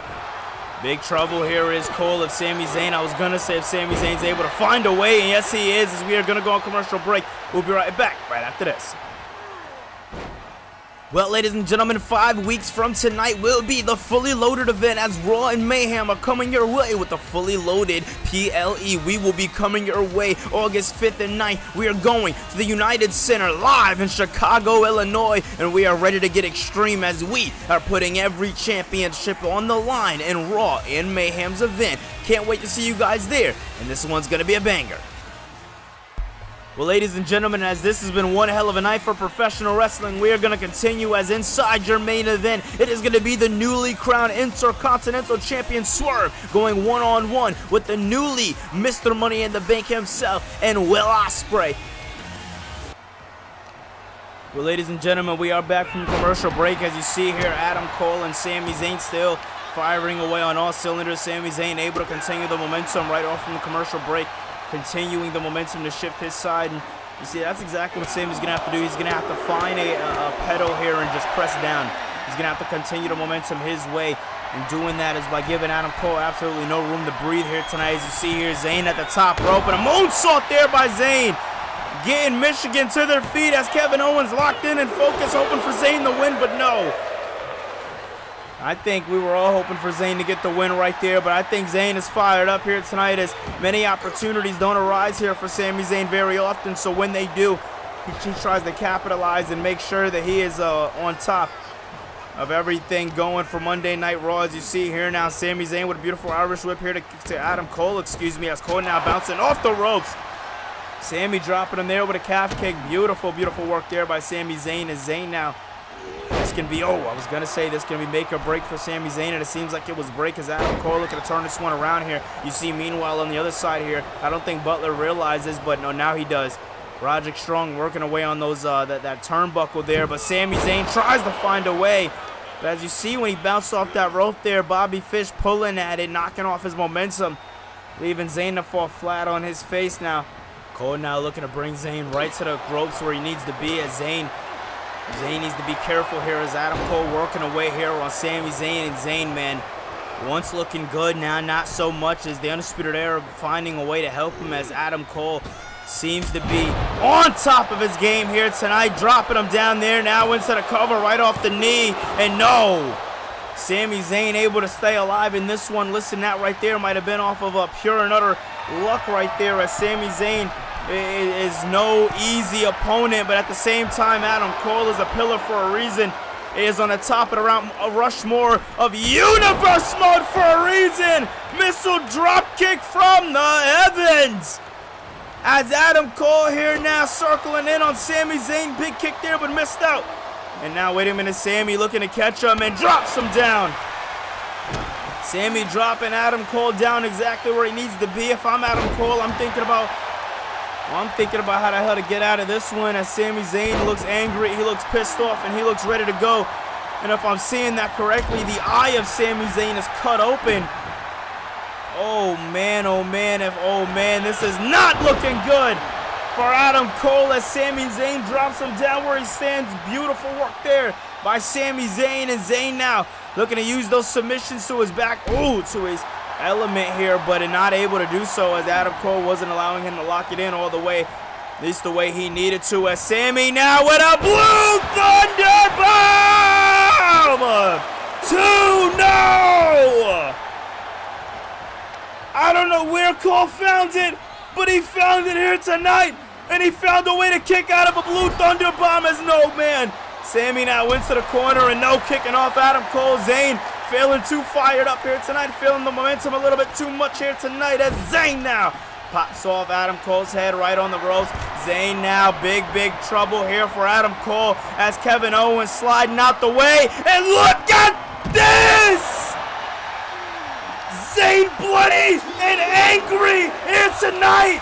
Big trouble here is Cole of Sami Zayn. I was going to say if Sami Zayn's able to find a way, and yes he is, as we are going to go on commercial break. We'll be right back right after this. Well, ladies and gentlemen, 5 weeks from tonight will be the fully loaded event, as Raw and Mayhem are coming your way with the fully loaded PLE. We will be coming your way August 5th and 9th. We are going to the United Center live in Chicago, Illinois, and we are ready to get extreme, as we are putting every championship on the line in Raw and Mayhem's event. Can't wait to see you guys there, and this one's going to be a banger. Well, ladies and gentlemen, as this has been one hell of a night for professional wrestling, we are going to continue as inside your main event. It is going to be the newly crowned Intercontinental Champion Swerve going one-on-one with the newly Mr. Money in the Bank himself and Will Ospreay. Well, ladies and gentlemen, we are back from commercial break. As you see here, Adam Cole and Sami Zayn still firing away on all cylinders. Sami Zayn able to continue the momentum right off from the commercial break, continuing the momentum to shift his side. And you see, that's exactly what Sami's going to have to do. He's going to have to find a pedal here and just press down. He's going to have to continue the momentum his way. And doing that is by giving Adam Cole absolutely no room to breathe here tonight. As you see here, Zayn at the top rope, and a moonsault there by Zayn. Getting Michigan to their feet as Kevin Owens locked in and focused, hoping for Zayn to win, but no. I think we were all hoping for Zayn to get the win right there, but I think Zayn is fired up here tonight, as many opportunities don't arise here for Sami Zayn very often. So when they do, he tries to capitalize and make sure that he is on top of everything going for Monday Night Raw. As you see here now, Sami Zayn with a beautiful Irish whip here to Adam Cole, as Cole now bouncing off the ropes. Sami dropping him there with a calf kick. Beautiful work there by Sami Zayn, as Zayn now, this can be, I was going to say this can be make or break for Sami Zayn, and it seems like it was break, as Adam Cole looking to turn this one around here. You see, meanwhile, on the other side here, I don't think Butler realizes, but no, now he does. Roderick Strong working away on those that turnbuckle there, but Sami Zayn tries to find a way. But as you see, when he bounced off that rope there, Bobby Fish pulling at it, knocking off his momentum, leaving Zayn to fall flat on his face now. Cole now looking to bring Zayn right to the ropes where he needs to be, as Zayn needs to be careful here as Adam Cole working away here on Sami Zayn. And Zayn, man, once looking good, now not so much, as the Undisputed Era finding a way to help him, as Adam Cole seems to be on top of his game here tonight, dropping him down there now into the cover right off the knee. And no, Sami Zayn able to stay alive in this one. Listen, that right there might have been off of a pure and utter luck right there, as Sami Zayn is no easy opponent, but at the same time, Adam Cole is a pillar for a reason. He is on the top of the Mount Rushmore of Universe Mode for a reason. Missile drop kick from the heavens, as Adam Cole here now circling in on Sami Zayn. Big kick there, but missed out. And now, wait a minute, Sami looking to catch him and drops him down. Sami dropping Adam Cole down exactly where he needs to be. If I'm Adam Cole, I'm thinking about how the hell to get out of this one, as Sami Zayn looks angry, he looks pissed off, and he looks ready to go. And if I'm seeing that correctly, the eye of Sami Zayn is cut open. Oh man, this is not looking good for Adam Cole, as Sami Zayn drops him down where he stands. Beautiful work there by Sami Zayn, and Zayn now looking to use those submissions to his back, to his element here, but not able to do so, as Adam Cole wasn't allowing him to lock it in all the way, at least the way he needed to, as Sami now with a Blue Thunder Bomb! 2-0! I don't know where Cole found it, but he found it here tonight, and he found a way to kick out of a Blue Thunder Bomb, as no man. Sami now went to the corner, and no kicking off Adam Cole. Zayn feeling too fired up here tonight, feeling the momentum a little bit too much here tonight, as Zayn now pops off Adam Cole's head right on the ropes. Zayn now, big trouble here for Adam Cole, as Kevin Owens sliding out the way, and look at this! Zayn bloody and angry here tonight,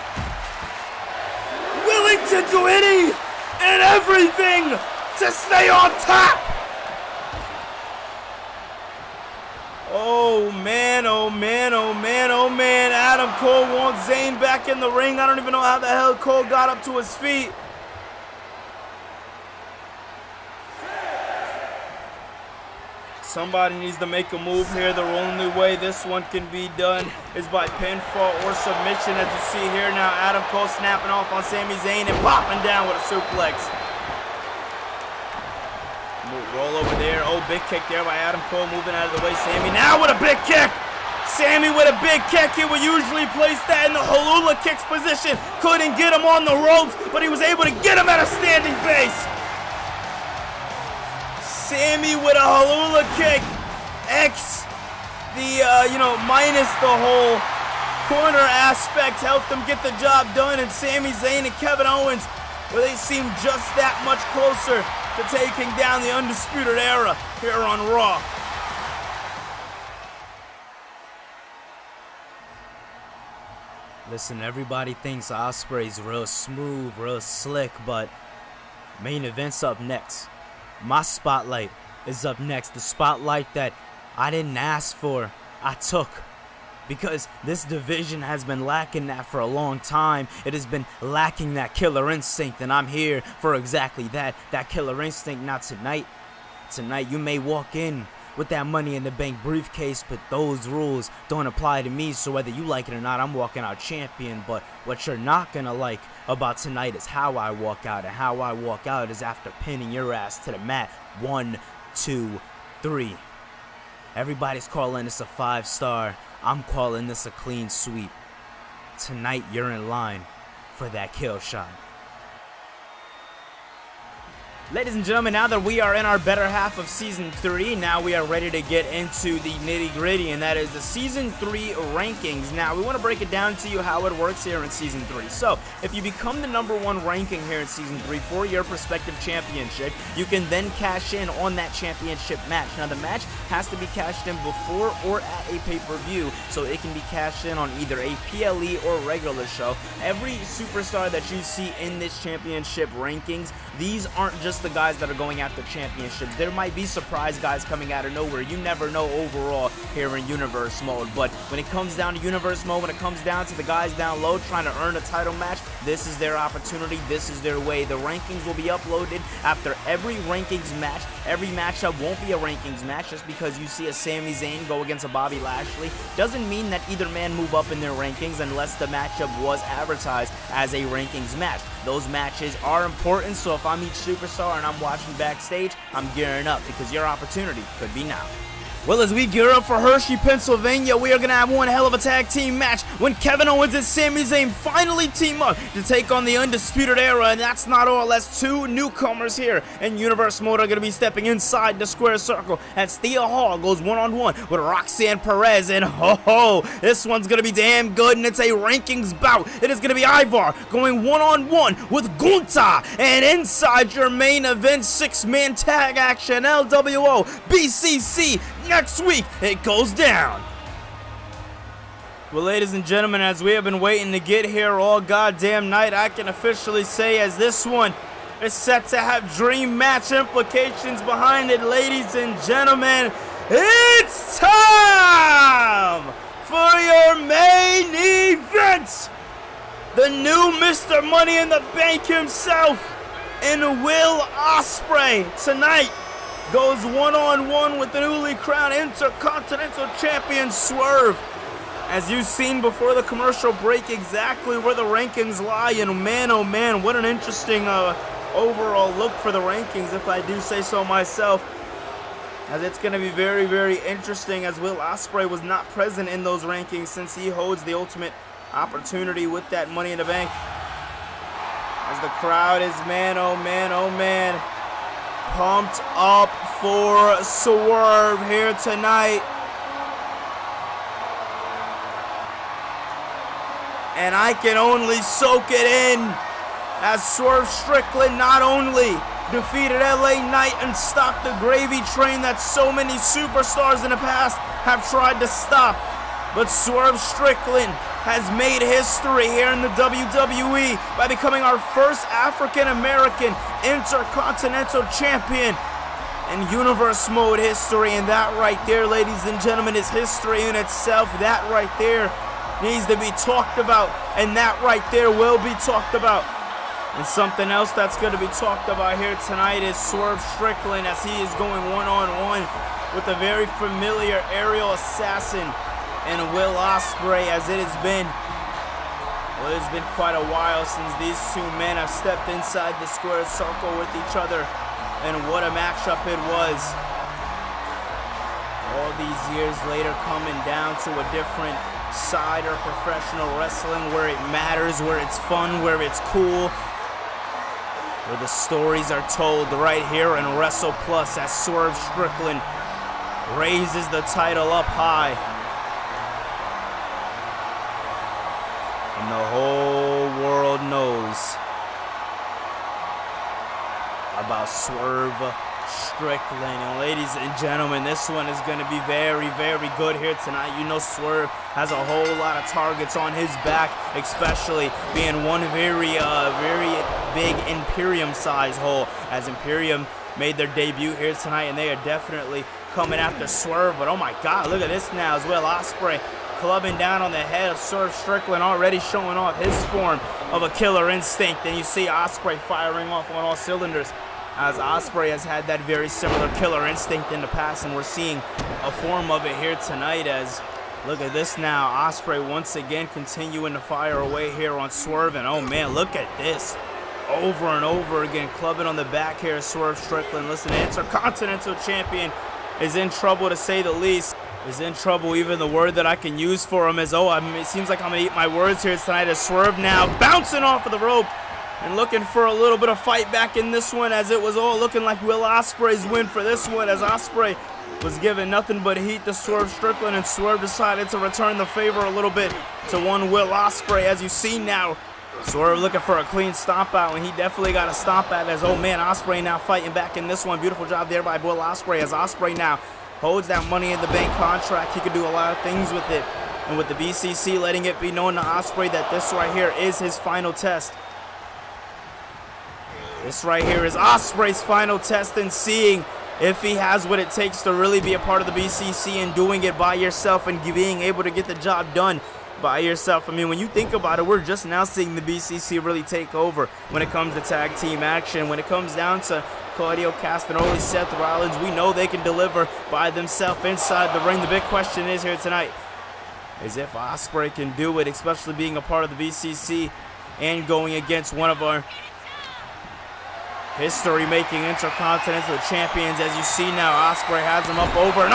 willing to do any and everything to stay on top. Oh man, Adam Cole wants Zayn back in the ring. I don't even know how the hell Cole got up to his feet. Somebody needs to make a move here. The only way this one can be done is by pinfall or submission, as you see here now. Adam Cole snapping off on Sami Zayn and popping down with a suplex. Roll over there. Oh, big kick there by Adam Cole, moving out of the way. Sami now with a big kick. Sami with a big kick. He would usually place that in the Halula kicks position. Couldn't get him on the ropes, but he was able to get him at a standing base. Sami with a Halula kick. Minus the whole corner aspect, helped them get the job done. And Sami Zayn and Kevin Owens, well, they seem just that much closer to taking down the Undisputed Era here on Raw. Listen, everybody thinks Ospreay's real smooth, real slick, but main event's up next. My spotlight is up next. The spotlight that I didn't ask for, I took. Because this division has been lacking that for a long time. It has been lacking that killer instinct, and I'm here for exactly that killer instinct. Now tonight you may walk in with that Money in the Bank briefcase, but those rules don't apply to me, so whether you like it or not, I'm walking out champion. But what you're not gonna like about tonight is how I walk out, and how I walk out is after pinning your ass to the mat. 1, 2, 3. Everybody's calling this a 5-star. I'm calling this a clean sweep. Tonight, you're in line for that kill shot. Ladies and gentlemen, now that we are in our better half of Season 3, now we are ready to get into the nitty-gritty, and that is the Season 3 rankings. Now, we want to break it down to you how it works here in Season 3. So, if you become the #1 ranking here in Season 3 for your prospective championship, you can then cash in on that championship match. Now, the match has to be cashed in before or at a pay-per-view, so it can be cashed in on either a PLE or regular show. Every superstar that you see in this championship rankings, these aren't just just the guys that are going after championships. There might be surprise guys coming out of nowhere. You never know overall here in Universe Mode. But when it comes down to Universe Mode, when it comes down to the guys down low trying to earn a title match, this is their opportunity. This is their way. The rankings will be uploaded after every rankings match. Every matchup won't be a rankings match. Just because you see a Sami Zayn go against a Bobby Lashley doesn't mean that either man move up in their rankings unless the matchup was advertised as a rankings match. Those matches are important, so if I'm each superstar and I'm watching backstage, I'm gearing up because your opportunity could be now. Well, as we gear up for Hershey, Pennsylvania, we are going to have one hell of a tag team match when Kevin Owens and Sami Zayn finally team up to take on the Undisputed Era. And that's not all, as two newcomers here in Universe Mode are going to be stepping inside the square circle as Thea Hall goes one-on-one with Roxanne Perez. And ho-ho, this one's going to be damn good, and it's a rankings bout. It is going to be Ivar going one-on-one with Gunther. And inside your main event, six-man tag action, LWO, BCC, next week, it goes down. Well, ladies and gentlemen, as we have been waiting to get here all goddamn night, I can officially say as this one is set to have dream match implications behind it, ladies and gentlemen, it's time for your main event. The new Mr. Money in the Bank himself in Will Ospreay tonight goes one-on-one with the newly crowned Intercontinental Champion Swerve. As you've seen before the commercial break, exactly where the rankings lie, and man, oh man, what an interesting overall look for the rankings, if I do say so myself, as it's going to be very, very interesting, as Will Ospreay was not present in those rankings since he holds the ultimate opportunity with that Money in the Bank. As the crowd is, man, oh man, oh man, pumped up for Swerve here tonight. And I can only soak it in as Swerve Strickland not only defeated LA Knight and stopped the gravy train that so many superstars in the past have tried to stop, but Swerve Strickland has made history here in the WWE by becoming our first African-American Intercontinental Champion in Universe Mode history. And that right there, ladies and gentlemen, is history in itself. That right there needs to be talked about, and that right there will be talked about. And something else that's going to be talked about here tonight is Swerve Strickland, as he is going one-on-one with a very familiar aerial assassin and Will Ospreay, as it's been quite a while since these two men have stepped inside the square circle with each other, and what a matchup it was. All these years later, coming down to a different side of professional wrestling where it matters, where it's fun, where it's cool, where the stories are told right here in Wrestlepluss, as Swerve Strickland raises the title up high. And the whole world knows about Swerve Strickland. And ladies and gentlemen, this one is going to be very, very good here tonight. You know Swerve has a whole lot of targets on his back, especially being one very big Imperium size hole, as Imperium made their debut here tonight, and they are definitely coming after Swerve. But oh my God, look at this now as well. Ospreay clubbing down on the head of Swerve Strickland, already showing off his form of a killer instinct. And you see Ospreay firing off on all cylinders, as Ospreay has had that very similar killer instinct in the past, and we're seeing a form of it here tonight. As look at this now, Ospreay once again continuing to fire away here on Swerve. And oh man, look at this, over and over again, clubbing on the back here, Swerve Strickland. Listen, the Intercontinental Champion is in trouble, to say the least. Is in trouble. Even the word that I can use for him is, it seems like I'm gonna eat my words here tonight, as Swerve now bouncing off of the rope and looking for a little bit of fight back in this one, as it was all looking like Will Ospreay's win for this one, as Ospreay was given nothing but heat to Swerve Strickland, and Swerve decided to return the favor a little bit to one Will Ospreay. As you see now, Swerve looking for a clean stomp out, and he definitely got a stomp out, as oh man, Ospreay now fighting back in this one. Beautiful job there by Will Ospreay, as Ospreay now holds that Money in the Bank contract. He could do a lot of things with it, and with the BCC letting it be known to Ospreay that this right here is his final test. This right here is Ospreay's final test and seeing if he has what it takes to really be a part of the BCC and doing it by yourself and being able to get the job done by yourself. I mean, when you think about it, we're just now seeing the BCC really take over when it comes to tag team action. When it comes down to Claudio Castagnoli, Seth Rollins, we know they can deliver by themselves inside the ring. The big question is here tonight is if Ospreay can do it, especially being a part of the BCC and going against one of our history-making intercontinental champions. As you see now, Ospreay has him up over and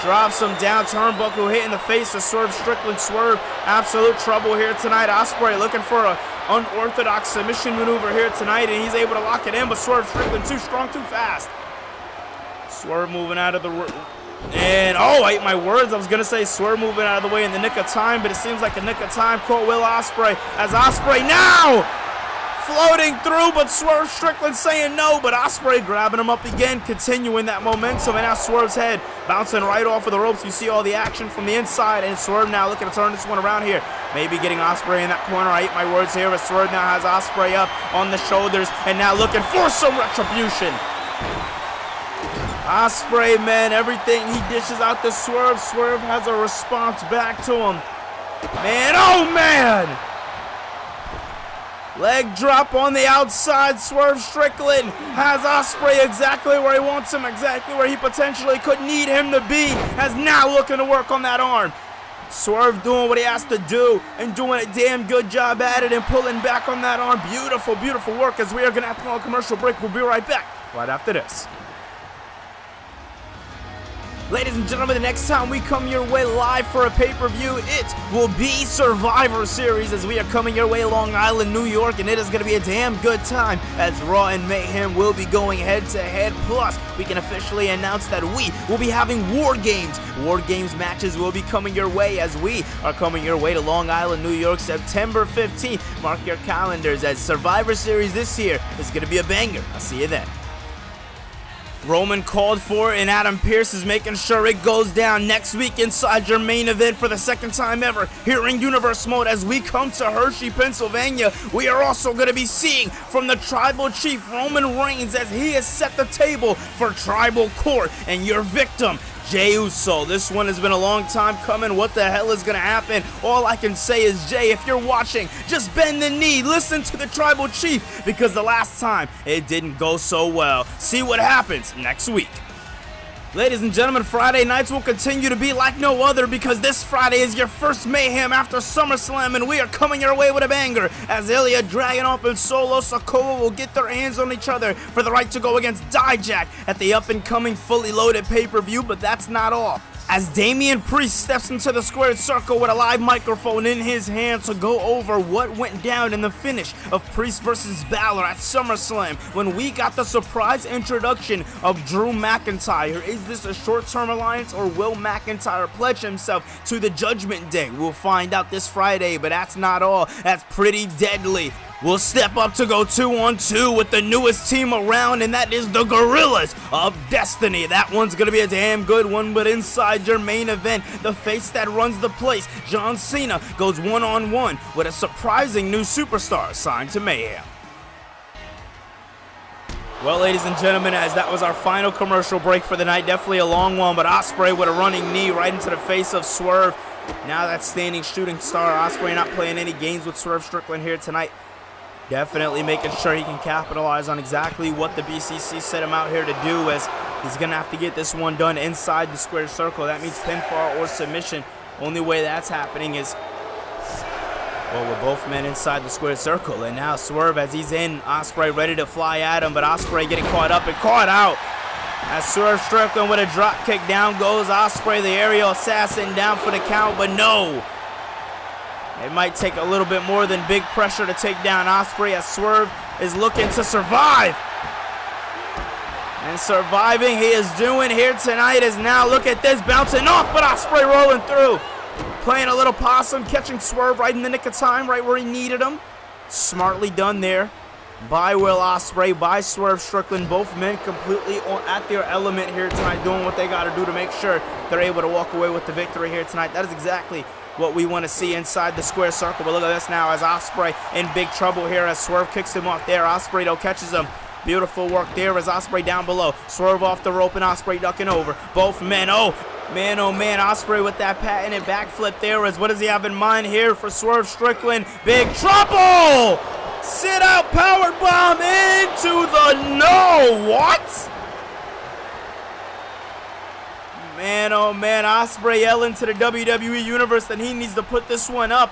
drops him down. Turnbuckle hit in the face of Swerve Strickland. Swerve, absolute trouble here tonight. Ospreay looking for an unorthodox submission maneuver here tonight, and he's able to lock it in, but Swerve Strickland too strong, too fast. Swerve moving out of the and I ate my words. I was gonna say Swerve moving out of the way in the nick of time, but it seems like a nick of time caught Will Ospreay as Ospreay now floating through, but Swerve Strickland saying no, but Ospreay grabbing him up again, continuing that momentum, and now Swerve's head bouncing right off of the ropes. You see all the action from the inside, and Swerve now looking to turn this one around here. Maybe getting Ospreay in that corner. I ate my words here, but Swerve now has Ospreay up on the shoulders, and now looking for some retribution. Ospreay, man, everything he dishes out to Swerve, Swerve has a response back to him. Man, oh man! Leg drop on the outside. Swerve Strickland has Ospreay exactly where he wants him, exactly where he potentially could need him to be, as now looking to work on that arm. Swerve doing what he has to do and doing a damn good job at it and pulling back on that arm. Beautiful, beautiful work, as we are going to have to go on a commercial break. We'll be right back right after this. Ladies and gentlemen, the next time we come your way live for a pay-per-view, it will be Survivor Series, as we are coming your way Long Island, New York, and it is going to be a damn good time as Raw and Mayhem will be going head-to-head. Plus, we can officially announce that we will be having War Games. War Games matches will be coming your way as we are coming your way to Long Island, New York, September 15th. Mark your calendars, as Survivor Series this year is going to be a banger. I'll see you then. Roman called for it, and Adam Pearce is making sure it goes down next week inside your main event for the second time ever here in Universe Mode. As we come to Hershey, Pennsylvania, we are also going to be seeing from the Tribal Chief Roman Reigns, as he has set the table for Tribal Court and your victim, Jey Uso. This one has been a long time coming. What the hell is going to happen? All I can say is, Jey, if you're watching, just bend the knee. Listen to the Tribal Chief, because the last time it didn't go so well. See what happens next week. Ladies and gentlemen, Friday nights will continue to be like no other, because this Friday is your first Mayhem after SummerSlam, and we are coming your way with a banger, as Ilya Dragunov and Solo Sikoa will get their hands on each other for the right to go against Dijak at the up-and-coming fully loaded pay-per-view. But that's not all, as Damian Priest steps into the squared circle with a live microphone in his hand to go over what went down in the finish of Priest versus Balor at SummerSlam, when we got the surprise introduction of Drew McIntyre. Is this a short-term alliance, or will McIntyre pledge himself to the Judgment Day? We'll find out this Friday, but that's not all. That's pretty deadly. We'll step up to go 2-on-2 with the newest team around, and that is the Gorillas of Destiny. That one's going to be a damn good one, but inside your main event, the face that runs the place, John Cena, goes one-on-one with a surprising new superstar signed to Mayhem. Well, ladies and gentlemen, as that was our final commercial break for the night, definitely a long one, but Ospreay with a running knee right into the face of Swerve. Now that standing shooting star, Ospreay not playing any games with Swerve Strickland here tonight. Definitely making sure he can capitalize on exactly what the BCC set him out here to do, as he's going to have to get this one done inside the square circle. That means pinfall or submission. Only way that's happening is, well, with both men inside the square circle. And now Swerve, as he's in, Ospreay ready to fly at him, but Ospreay getting caught up and caught out. As Swerve Strickland with a drop kick, down goes Ospreay, the aerial assassin, down for the count, but no. It might take a little bit more than big pressure to take down Ospreay, as Swerve is looking to survive. And surviving he is doing here tonight, as now look at this, bouncing off, but Ospreay rolling through. Playing a little possum, catching Swerve right in the nick of time, right where he needed him. Smartly done there by Will Ospreay, by Swerve Strickland. Both men completely at their element here tonight, doing what they got to do to make sure they're able to walk away with the victory here tonight. That is exactly what we want to see inside the square circle. But look at this now as Ospreay in big trouble here as Swerve kicks him off there. Ospreay, though, catches him. Beautiful work there as Ospreay down below. Swerve off the rope and Ospreay ducking over. Both men, oh man, Ospreay with that patented backflip there. As what does he have in mind here for Swerve Strickland? Big trouble! Sit out power bomb into the no. What? Man, oh man, Ospreay yelling to the WWE Universe that he needs to put this one up.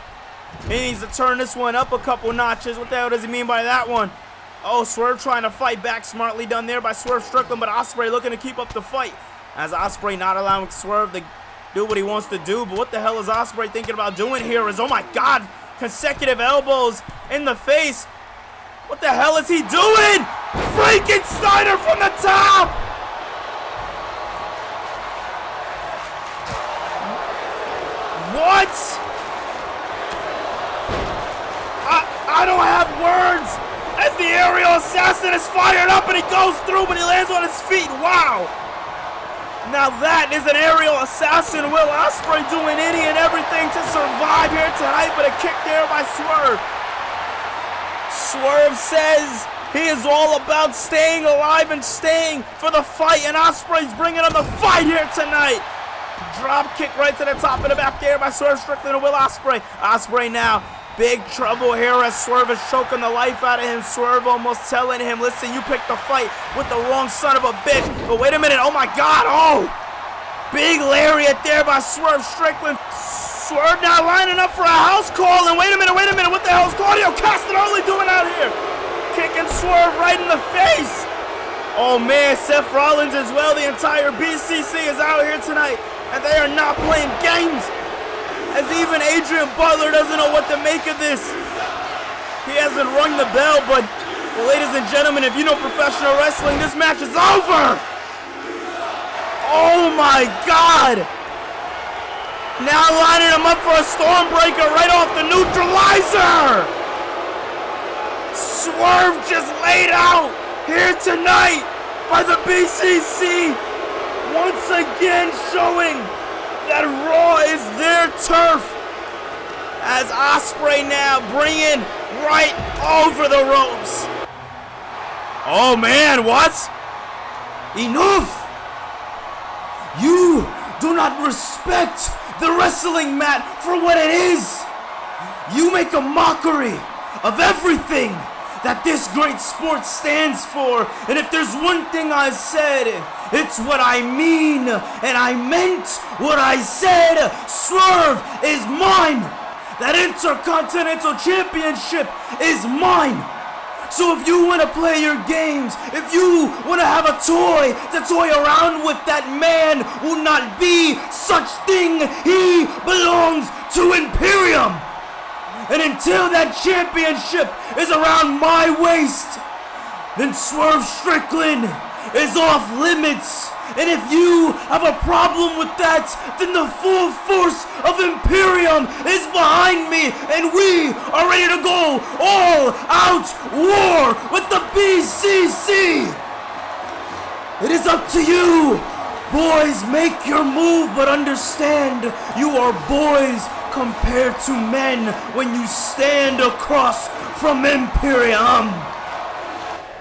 He needs to turn this one up a couple notches. What the hell does he mean by that one? Oh, Swerve trying to fight back. Smartly done there by Swerve Strickland, but Ospreay looking to keep up the fight. As Ospreay not allowing Swerve to do what he wants to do. But what the hell is Ospreay thinking about doing here? Is, oh my God, consecutive elbows in the face. What the hell is he doing? Frankensteiner from the top! What? I don't have words. As the aerial assassin is fired up and he goes through, but he lands on his feet. Wow. Now that is an aerial assassin. Will Ospreay doing any and everything to survive here tonight, but a kick there by Swerve. Swerve says he is all about staying alive and staying for the fight, and Ospreay's bringing on the fight here tonight. Drop kick right to the top of the back there by Swerve Strickland and Will Ospreay. Ospreay now. Big trouble here as Swerve is choking the life out of him. Swerve almost telling him, listen, you picked the fight with the wrong son of a bitch. But wait a minute, oh my God, oh! Big lariat there by Swerve Strickland. Swerve now lining up for a house call. And wait a minute, what the hell is Claudio Castagnoli doing out here? Kicking Swerve right in the face. Oh man, Seth Rollins as well. The entire BCC is out here tonight. And they are not playing games. As even Adrian Butler doesn't know what to make of this. He hasn't rung the bell, but well, ladies and gentlemen, if you know professional wrestling, this match is over. Oh my God. Now lining him up for a Stormbreaker right off the neutralizer. Swerve just laid out here tonight by the BCC. Once again showing that Raw is their turf. As Ospreay now bringing right over the ropes. Oh man, what? Enough! You do not respect the wrestling mat for what it is. You make a mockery of everything that this great sport stands for. And if there's one thing I said, it's what I mean, and I meant what I said. Swerve is mine. That Intercontinental Championship is mine. So if you want to play your games, if you want to have a toy to toy around with, that man will not be such thing. He belongs to Imperium. And until that championship is around my waist, then Swerve Strickland is off limits. And if you have a problem with that, then the full force of Imperium is behind me, and we are ready to go all out war with the BCC. It is up to you. Boys, make your move, but understand you are boys compared to men when you stand across from Imperium.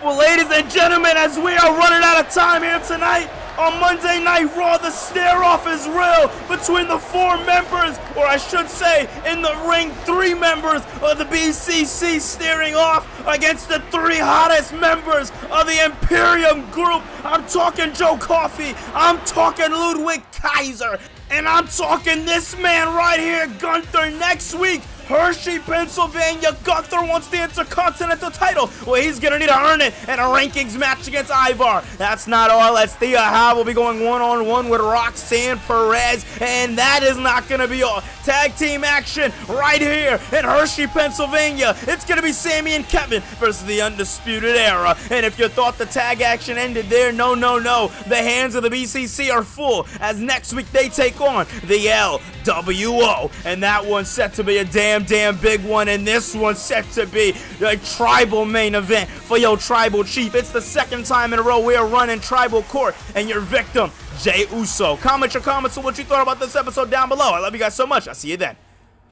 Well, ladies and gentlemen, as we are running out of time here tonight, on Monday Night Raw, the stare-off is real between the 4 members, or I should say, in the ring, 3 members of the BCC staring off against the 3 hottest members of the Imperium group. I'm talking Joe Coffey, I'm talking Ludwig Kaiser, and I'm talking this man right here, Gunther. Next week, Hershey, Pennsylvania. Gunther wants the Intercontinental title. Well, he's going to need to earn it in a rankings match against Ivar. That's not all. As Thea Howe will be going one-on-one with Roxanne Perez, and that is not going to be all. Tag team action right here in Hershey, Pennsylvania. It's going to be Sami and Kevin versus the Undisputed Era. And if you thought the tag action ended there, no. The hands of the BCC are full, as next week they take on the LWO. And that one's set to be a damn big one, and this one's set to be a tribal main event for your tribal chief. It's the 2nd time in a row we are running tribal court, and your victim, Jey Uso. Comment your comments on what you thought about this episode down below. I love you guys so much. I'll see you then.